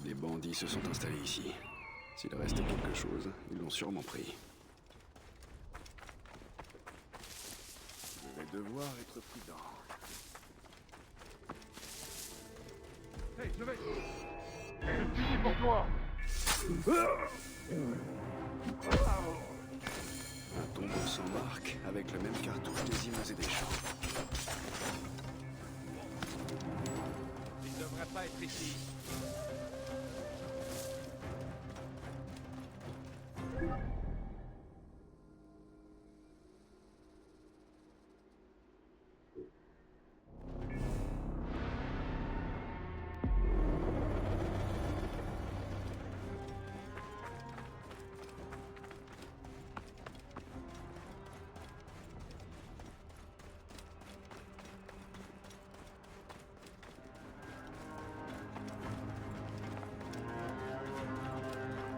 Des bandits se sont installés ici. S'il restait quelque chose, ils l'ont sûrement pris. Je vais devoir être prudent. Hey, je vais... C'est fini pour toi. Un tombeau sans marque, avec le même cartouche des hymnes et des chants. Il ne devrait pas être ici.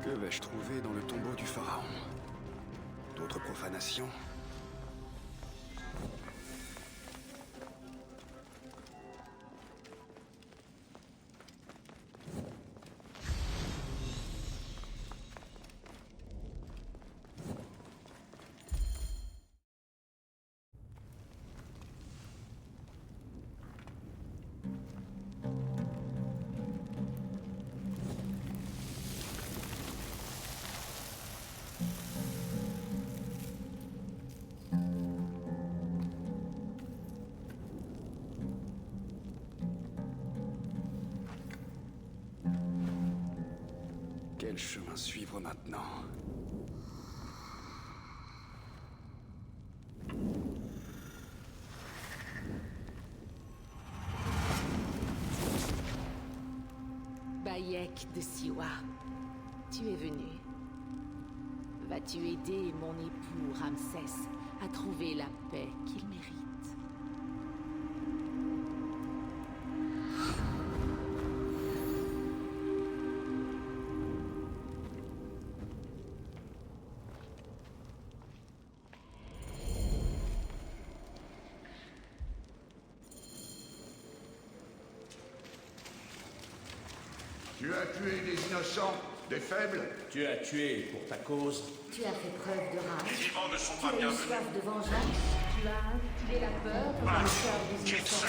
Que vais-je trouver dans le tombeau du pharaon? D'autres profanations? Quel chemin suivre maintenant? Bayek de Siwa, tu es venu. Vas-tu aider mon époux Ramsès à trouver la paix qu'il mérite? Tu as tué des innocents, des faibles. Tu as tué pour ta cause. Tu as fait preuve de rage. Les vivants ne sont Tu pas as eu bienvenus. soif de vengeance. Tu as instillé la peur dans le cœur des innocents.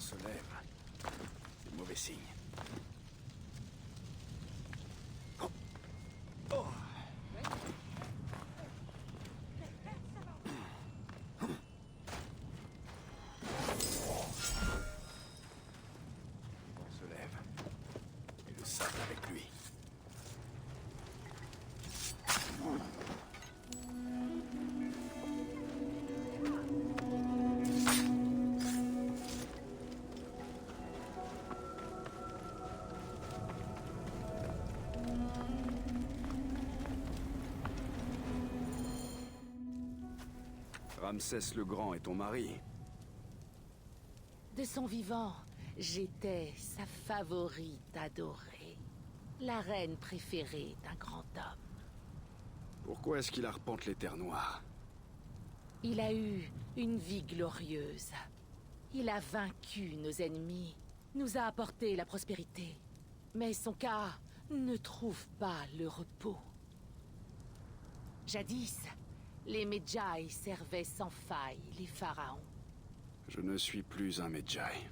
Se lève. C'est mauvais signe. Oh. Oh. Le vent se lève. Et le sable avec lui. Ramsès le Grand est ton mari. De son vivant, j'étais sa favorite adorée. La reine préférée d'un grand homme. Pourquoi est-ce qu'il arpente les terres noires? Il a eu une vie glorieuse. Il a vaincu nos ennemis, nous a apporté la prospérité. Mais son cas ne trouve pas le repos. Jadis, les Medjay servaient sans faille les pharaons. Je ne suis plus un Medjay.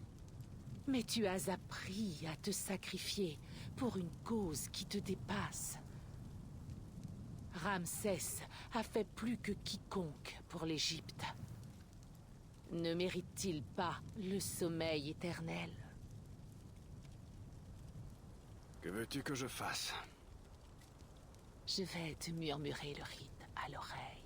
Mais tu as appris à te sacrifier pour une cause qui te dépasse. Ramsès a fait plus que quiconque pour l'Égypte. Ne mérite-t-il pas le sommeil éternel? Que veux-tu que je fasse? Je vais te murmurer le rite à l'oreille.